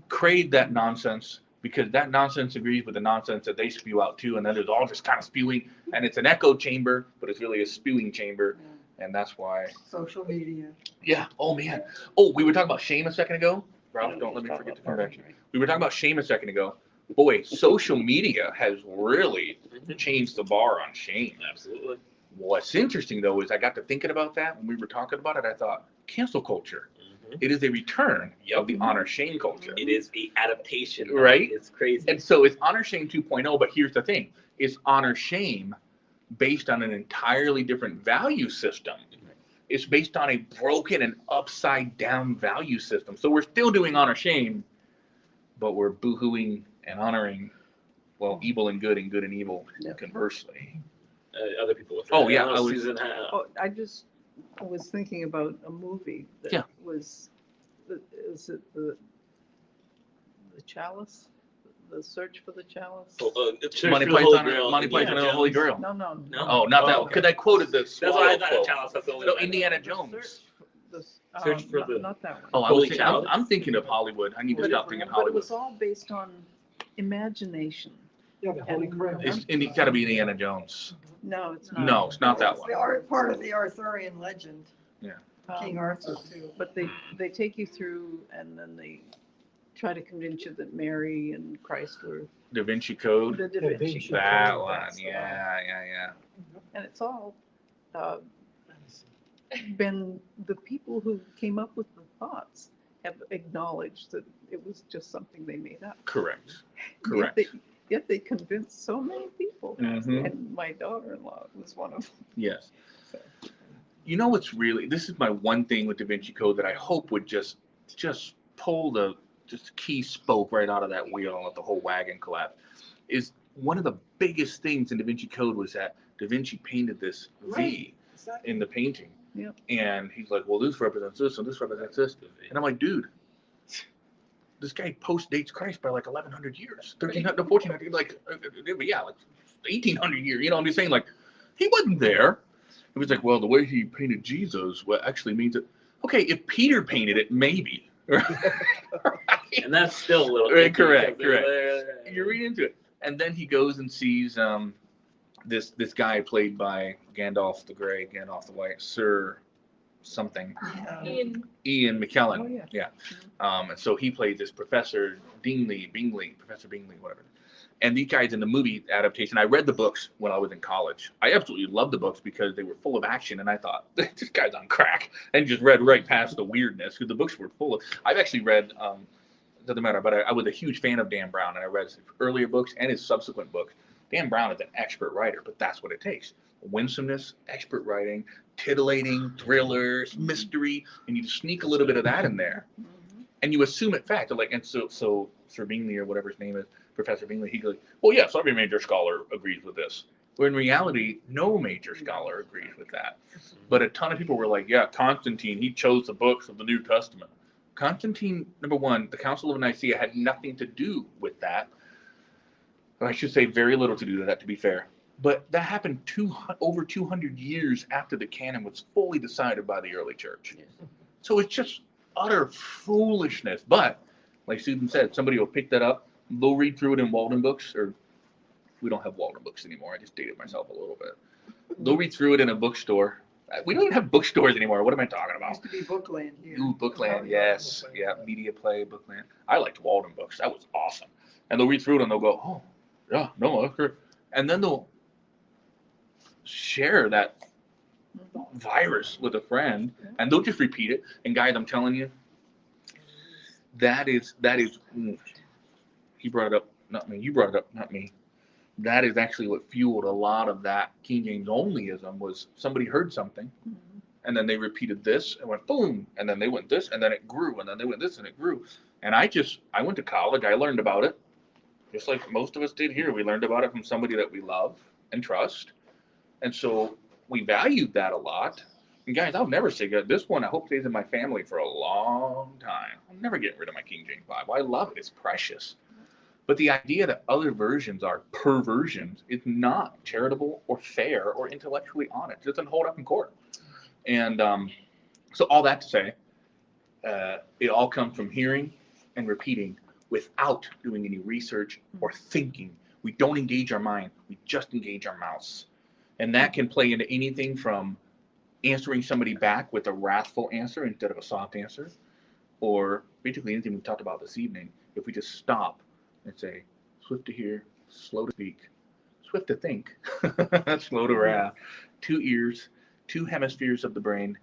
crave that nonsense, because that nonsense agrees with the nonsense that they spew out too, and then there's all this kind of spewing, and it's an echo chamber, but it's really a spewing chamber, and that's why. Social media. Yeah. Oh man. Oh, we were talking about shame a second ago. Ralph, don't let me forget the correction. We were talking about shame a second ago. Boy, social media has really changed the bar on shame. Absolutely. What's interesting though is I got to thinking about that when we were talking about it. I thought cancel culture. It is a return of the honor shame culture. It is a adaptation. Right? It's crazy. And so it's honor shame 2.0, but here's the thing. It's honor shame based on an entirely different value system. It's based on a broken and upside down value system. So we're still doing honor shame, but we're boohooing and honoring, evil and good and evil conversely. Other people with Oh, yeah, Susan. I was thinking about a movie that was, is it the Chalice? The Search for the Chalice? Monty Python and the Holy Grail. No. Oh, not that one. Because I quoted the That's why I thought a Chalice. That's the only No, one. Indiana Jones. Search for the- Not that one. Oh, Holy Chalice? I'm thinking of Hollywood. I need to stop thinking But it Hollywood. was all based on imagination. Yeah, the Holy Grail. It's got to be Indiana Jones. No, it's not. No, it's not that It's one. part of the Arthurian legend. King Um, Arthur too. But they take you through, and then they try to convince you that Mary and Christ were Da Vinci Code. the Da Da Vinci Vinci Code. That one. That's the Yeah. And it's all been the people who came up with the thoughts have acknowledged that it was just something they made up. Correct. Yet they convinced so many people. Mhm. And my daughter-in-law was one of them. Yes. You know what's really, this is my one thing with Da Vinci Code that I hope would just pull the key spoke right out of that wheel and let the whole wagon collapse, is one of the biggest things in Da Vinci Code was that Da Da Vinci painted this V Exactly. in the painting. Yep. And he's like, well, this represents this and this represents this. And I'm like, dude, this guy post-dates Christ by like 1,100 years, 1,300 to 1,400, like, yeah, like 1,800 years. You know, I'm just saying, like, he wasn't there. He was like, well, the way he painted Jesus, well, actually means that, okay, if Peter painted it, maybe. And that's still a little Right, iffy correct, because correct. You read into it. And then he goes and sees this guy played by Gandalf the Grey, Gandalf the White, Sir something, Ian McKellen. Oh, yeah. And so he played this Professor Bingley, whatever. And these guys in the movie adaptation, I read the books when I was in college. I absolutely loved the books because they were full of action, and I thought, this guy's on crack, and just read right past the weirdness, because the books were full of, I've actually read, doesn't matter, but I was a huge fan of Dan Brown, and I read his earlier books and his subsequent books. Dan Brown is an expert writer, but that's what it takes. Winsomeness, expert writing, titillating, thrillers, mystery, and you sneak a little bit of that in there. And you assume it fact. Like, and so Sir Bingley, or whatever his name is, Professor Bingley, he goes, well, yes, every major scholar agrees with this. Where in reality, no major scholar agrees with that. But a ton of people were like, yeah, Constantine, he chose the books of the New Testament. Constantine, number one, the Council of Nicaea had nothing to do with that. Or I should say very little to do with that, to be fair. But that happened over 200 years after the canon was fully decided by the early church. So it's just utter foolishness. But, like Susan said, somebody will pick that up, they'll read through it in Walden books, or we don't have Walden books anymore. I just dated myself a little bit. They'll read through it in a bookstore. We don't even have bookstores anymore. What am I talking about? Used to be Bookland here. Ooh, Bookland, yes. Yeah, Media Play, Bookland. I liked Walden books. That was awesome. And they'll read through it and they'll go, oh, yeah, no, that's great. And then they'll share that virus with a friend, and they'll just repeat it. And guys, I'm telling you, that is, he brought it up, not me. You brought it up, not me. That is actually what fueled a lot of that King James onlyism. Was somebody heard something, and then they repeated this and went boom, and then they went this, and then it grew, and then they went this, and it grew. And I went to college. I learned about it, just like most of us did here. We learned about it from somebody that we love and trust, and so we valued that a lot. And guys, I'll never say good. This one I hope stays in my family for a long time. I'm never getting rid of my King James Bible. I love it. It's precious. But the idea that other versions are perversions is not charitable or fair or intellectually honest. It doesn't hold up in court. And so all that to say, it all comes from hearing and repeating without doing any research or thinking. We don't engage our mind. We just engage our mouths. And that can play into anything from answering somebody back with a wrathful answer instead of a soft answer, or basically anything we've talked about this evening. If we just stop and say, swift to hear, slow to speak, swift to think, slow to wrath, 2 ears, 2 hemispheres of the brain,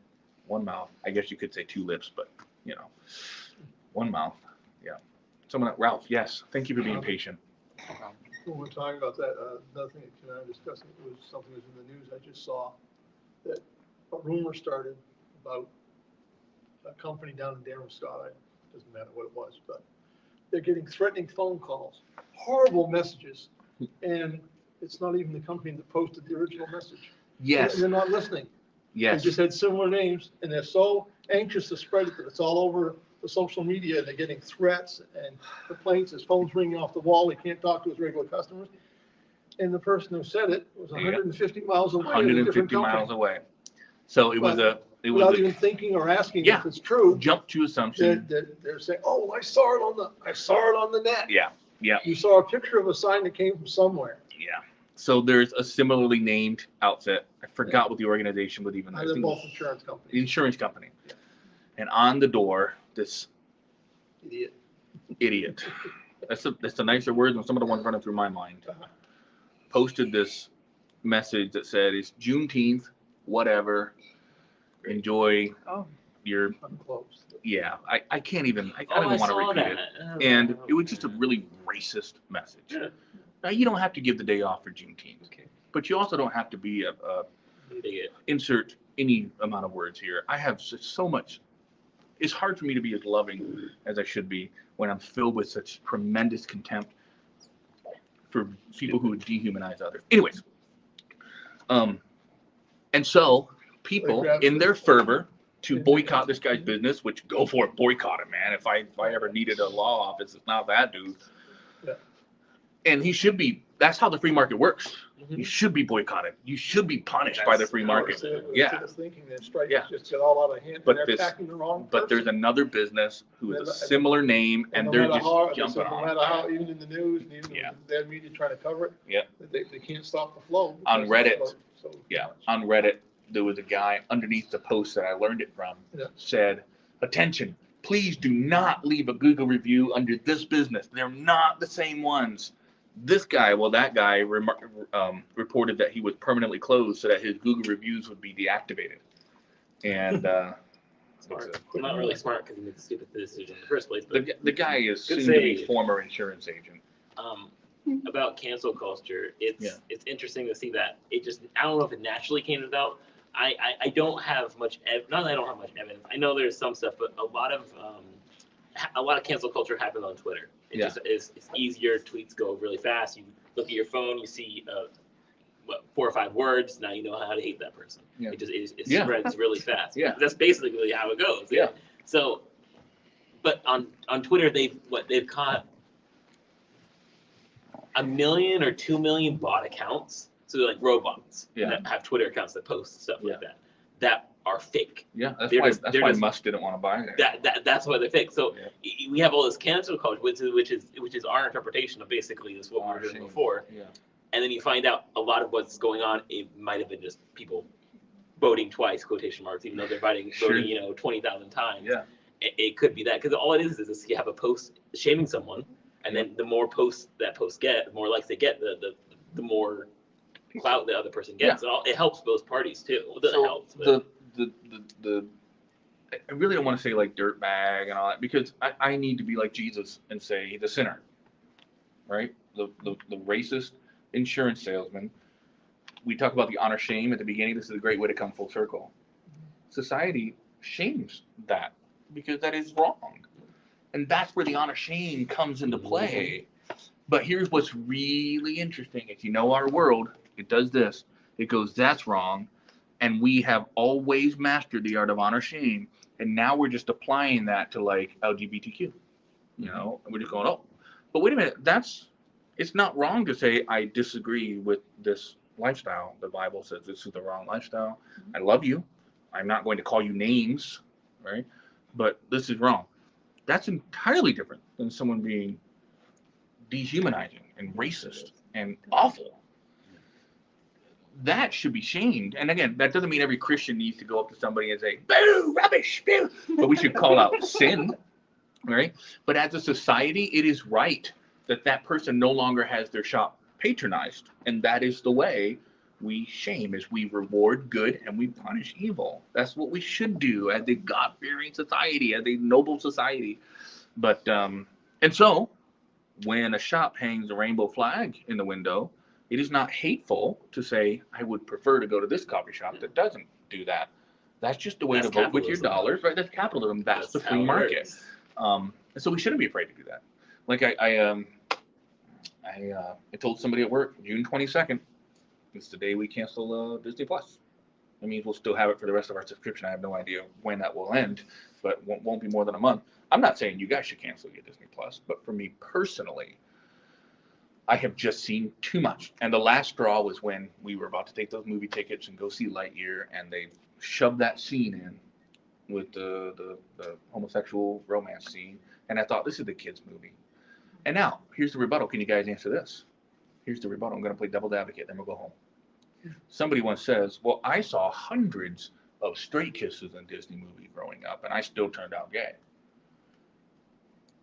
1 mouth. I guess you could say 2 lips, but 1 mouth. Yeah. Ralph, yes. Thank you for being patient. When we're talking about that, another thing that I discussed, it was something that was in the news. I just saw that a rumor started about a company down in Darmstadt. Doesn't matter what it was, but they're getting threatening phone calls, horrible messages, and it's not even the company that posted the original message. Yes. They're not listening. Yes. They just had similar names, and they're so anxious to spread it that it's all over the social media. They're getting threats and complaints. His phone's ringing off the wall. He can't talk to his regular customers. And the person who said it was 150 miles away. 150 miles away. So it was without even thinking or asking if it's true. Jump to assumption. They're saying, "Oh, I saw it on the net." Yeah. Yeah. You saw a picture of a sign that came from somewhere. Yeah. So there's a similarly named outfit. I forgot what the organization would even. They're both insurance companies. The insurance company. Yeah. And on the door, this idiot. That's a nicer word than some of the ones running through my mind. Posted this message that said, "It's Juneteenth, whatever. Enjoy your." Yeah, I can't even. I don't even want to repeat it. And it was just a really racist message. Now you don't have to give the day off for Juneteenth, but you also don't have to be a insert any amount of words here. I have so much. It's hard for me to be as loving as I should be when I'm filled with such tremendous contempt for people who would dehumanize others. Anyways, And so people Like in their fervor to boycott this guy's business, which go for it, boycott it, man. If I ever needed a law office, it's not that dude. Yeah. And he should be. That's how the free market works. Mhm. You should be boycotted. You should be punished by the free market. Yeah. Thinking that strike Yeah. just got all out of hand. But They're this- attacking the wrong But there's person. another business who is a And- similar name, and no they're matter just how- they jumping said no on matter it. how, even in the news, and even Yeah. their media trying to cover it. Yeah. They can't stop the flow. On because it's Reddit, so Yeah, much. on Reddit, there was a guy underneath the post that I learned it from, Yeah. said, "Attention, please do not leave a Google review under this business. They're not the same ones." This guy, well, that guy reported that he was permanently closed so that his Google reviews would be deactivated. And Smart. Not really smart because he made the stupid decision in the first place. But the guy is Good soon to be save. former insurance agent. About cancel culture, it's Yeah. it's interesting to see that it just, I don't know if it naturally came about. I don't have much not that I don't have much evidence. I know there's some stuff, but a lot of cancel culture happens on Twitter. It Yeah. just is, it's easier. Tweets go really fast. You look at your phone, you see 4 or 5 words. Now you know how to hate that person. Yeah. It Yeah. spreads really fast. Yeah. That's basically how it goes. Yeah. So, but on Twitter, they've caught 1 million or 2 million bot accounts. So they're like robots Yeah. that have Twitter accounts that post stuff like Yeah. that are fake. Yeah, that's They're why just- they're just- Musk didn't want to buy it. That's why they're fake. So Yeah. we have all this cancel culture, which is our interpretation of basically this what we were doing Shame. before. Yeah. And then you find out a lot of what's going on. It might have been just people voting twice, quotation marks, even though they're voting Sure. 20,000 times. Yeah. It could be that, because all it is you have a post shaming someone, and then the more posts that post get, the more likes they get, the more clout the other person gets. It helps both parties too. Well, it doesn't help. But the I really don't want to say like dirtbag and all that, because I need to be like Jesus and say the sinner, right? The racist insurance salesman. We talk about the honor shame at the beginning. This is a great way to come full circle. Society shames that because that is wrong, and that's where the honor shame comes into play. But here's what's really interesting: if you know our world, it does this. It goes, that's wrong. And we have always mastered the art of honor shame. And now we're just applying that to like LGBTQ, you know, and we're just going, oh, but wait a minute, it's not wrong to say, I disagree with this lifestyle. The Bible says this is the wrong lifestyle. I love you. I'm not going to call you names, right? But this is wrong. That's entirely different than someone being dehumanizing and racist and awful. That should be shamed. And again, that doesn't mean every Christian needs to go up to somebody and say, boo, rubbish, boo. But we should call out sin, right? But as a society, it is right that that person no longer has their shop patronized. And that is the way we shame, is we reward good and we punish evil. That's what we should do as a God-fearing society, as a noble society. But, and so when a shop hangs a rainbow flag in the window, it is not hateful to say, I would prefer to go to this coffee shop that doesn't do that. That's just the way That's to vote with your capitalism. dollars, right? That's capitalism. That's the how free it market. works. And so we shouldn't be afraid to do that. Like I told somebody at work, June 22nd is the day we cancel Disney Plus. That means we'll still have it for the rest of our subscription. I have no idea when that will end, but won't be more than a month. I'm not saying you guys should cancel your Disney Plus, but for me personally, I have just seen too much. And the last straw was when we were about to take those movie tickets and go see Lightyear, and they shoved that scene in with the homosexual romance scene. And I thought, this is the kids' movie. And now, here's the rebuttal. Can you guys answer this? Here's the rebuttal. I'm going to play devil's advocate, then we'll go home. Somebody once says, well, I saw hundreds of straight kisses in Disney movies growing up, and I still turned out gay.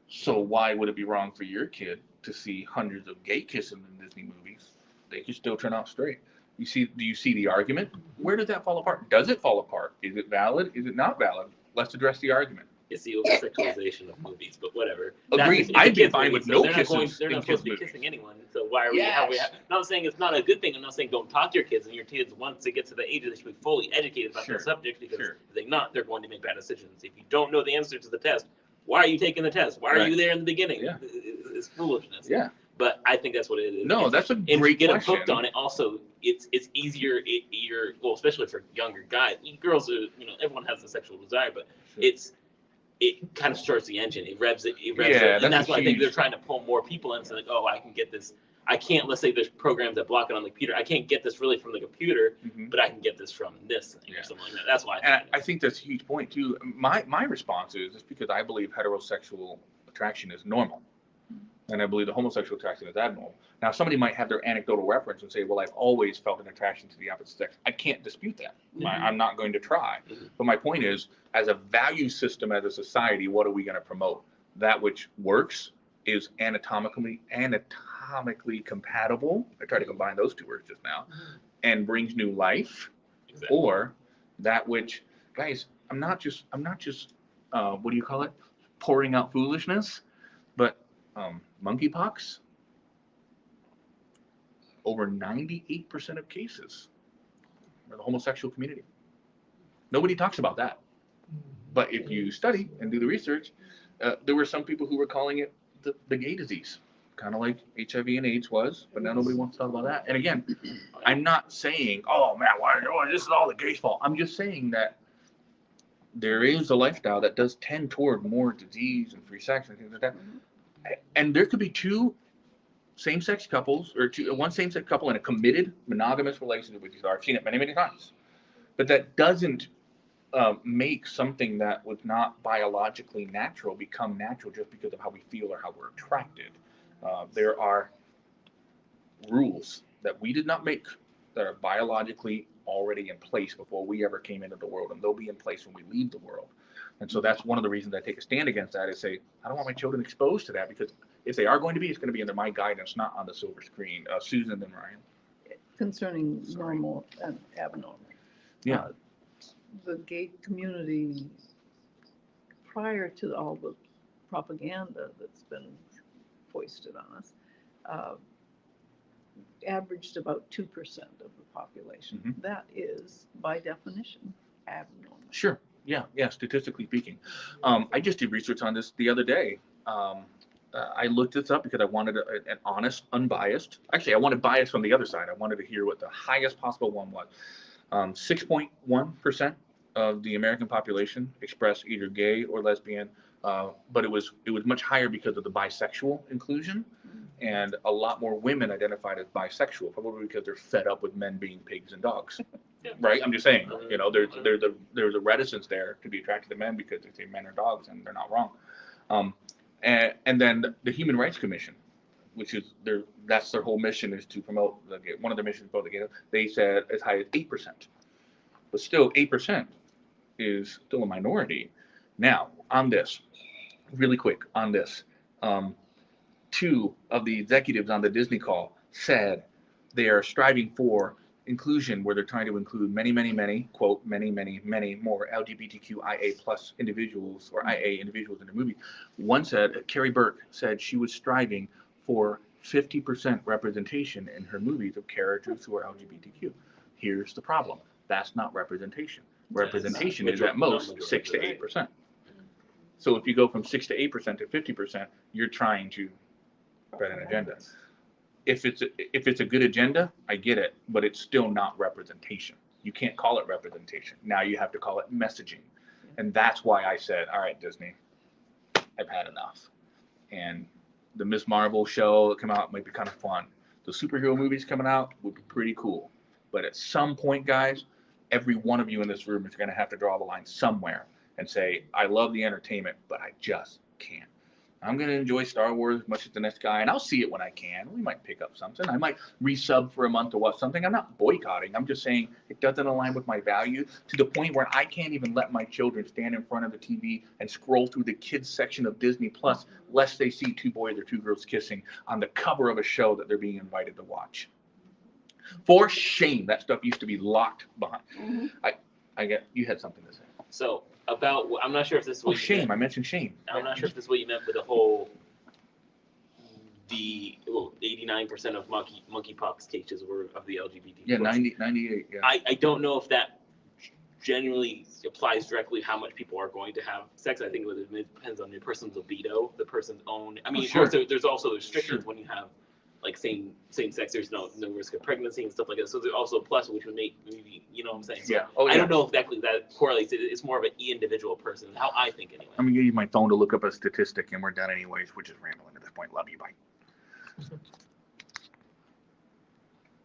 So why would it be wrong for your kid to see hundreds of gay kissing in Disney movies? They could still turn out straight. Do you see the argument? Where does that fall apart? Does it fall apart? Is it valid? Is it not valid? Let's address the argument. It's the over-sexualization of movies, but whatever. Agreed. It's a I'd be kids fine movie, with so no they're not kisses They're in not kids' supposed to be movies. kissing anyone, so why are we? I'm not saying it's not a good thing. I'm not saying don't talk to your kids, and your kids, once they get to the age that they should be fully educated about Sure. the subject, because Sure. if they're not, they're going to make bad decisions. If you don't know the answer to the test, why are you taking the test? Why are Right. you there in the beginning? Yeah. It's foolishness. Yeah. But I think that's what it is. No, that's a And if you great get them question. hooked on it, also it's easier. You're well, especially for younger guys. Girls are, everyone has a sexual desire, but it kind of starts the engine. It revs it. Yeah, And that's a why I think they're huge- trying to pull more people in. So like, oh, I can get this. I can't. Let's say there's programs that block it on the computer. I can't get this really from the computer, Mhm. but I can get this from this thing Yeah. or something like that. That's why. And I think that's a huge point too. My response is it's because I believe heterosexual attraction is normal, and I believe the homosexual attraction is abnormal. Now, somebody might have their anecdotal reference and say, "Well, I've always felt an attraction to the opposite sex." I can't dispute that. I'm not going to try. Mhm. But my point is, as a value system, as a society, what are we going to promote? That which works, is anatomically compatible. I tried to combine those two words just now, and brings new life. Exactly. Or that which, guys, I'm not just what do you call it, pouring out foolishness, but monkeypox, over 98% of cases are the homosexual community. Nobody talks about that, but if you study and do the research, there were some people who were calling it the gay disease, kind of like HIV and AIDS was, but now nobody wants to talk about that. And again, I'm not saying, oh man, this is all the gay's fault. I'm just saying that there is a lifestyle that does tend toward more disease and free sex and things like that. And there could be two same-sex couples, or one same-sex couple in a committed monogamous relationship with each other. I've seen it many, many times. But that doesn't make something that was not biologically natural become natural just because of how we feel or how we're attracted. There are rules that we did not make that are biologically already in place before we ever came into the world, and they'll be in place when we leave the world. And so that's one of the reasons I take a stand against that, is say, I don't want my children exposed to that, because if they are going to be, it's going to be under my guidance, not on the silver screen. Susan and Ryan. Concerning Sorry. normal and abnormal. Yeah. The gay community, prior to all the propaganda that's been foisted on us, averaged about 2% of the population. Mhm. That is, by definition, abnormal. Sure. Yeah. Statistically speaking, I just did research on this the other day. I looked this up because I wanted an honest, unbiased. Actually, I wanted bias from the other side. I wanted to hear what the highest possible one was. 6.1% of the American population expressed either gay or lesbian, but it was much higher because of the bisexual inclusion, and a lot more women identified as bisexual, probably because they're fed up with men being pigs and dogs. Right? I'm just saying, there's a reticence there to be attracted to men because they say men are dogs, and they're not wrong. And then the Human Rights Commission, which is that's their whole mission, is to promote one of their missions, promote the gay. They said as high as 8%, but still 8% is still a minority. Now on this, really quick on this, two of the executives on the Disney call said they are striving for inclusion, where they're trying to include many, quote, many more LGBTQIA plus individuals or IA individuals in the movie. One said, Carrie Burke said she was striving for 50% representation in her movies of characters who are LGBTQ. Here's the problem. That's not representation. Representation is at most 6 to 8%. So if you go from 6 to 8% to 50%, you're trying to spread an agenda. If it's a good agenda, I get it, but it's still not representation. You can't call it representation. Now you have to call it messaging. And that's why I said, all right, Disney, I've had enough. And the Ms. Marvel show that come out might be kind of fun. The superhero movies coming out would be pretty cool. But at some point, guys, every one of you in this room is going to have to draw the line somewhere and say, I love the entertainment, but I just can't. I'm going to enjoy Star Wars as much as the next guy, and I'll see it when I can. We might pick up something. I might resub for a month to watch something. I'm not boycotting. I'm just saying it doesn't align with my value, to the point where I can't even let my children stand in front of the TV and scroll through the kids section of Disney Plus, lest they see two boys or two girls kissing on the cover of a show that they're being invited to watch. For shame. That stuff used to be locked behind. Mm-hmm. You had something to say. So I'm not sure if this is what shame. I mentioned shame. I'm not sure if this is what you meant with the whole, 89% of monkeypox cases were of the LGBT. Yeah, 98. Yeah. I don't know if that generally applies directly how much people are going to have sex. I think it depends on the person's libido, the person's own. I mean, sure. There's also restrictions when you have like same sex, there's no risk of pregnancy and stuff like that. So there's also a plus, which would make maybe, you know what I'm saying? So Yeah. Oh, I yeah. don't know if exactly that correlates. It's more of an individual person, how I think anyway. I'm gonna give you my phone to look up a statistic, and we're done anyways, which is rambling at this point. Love you, bye.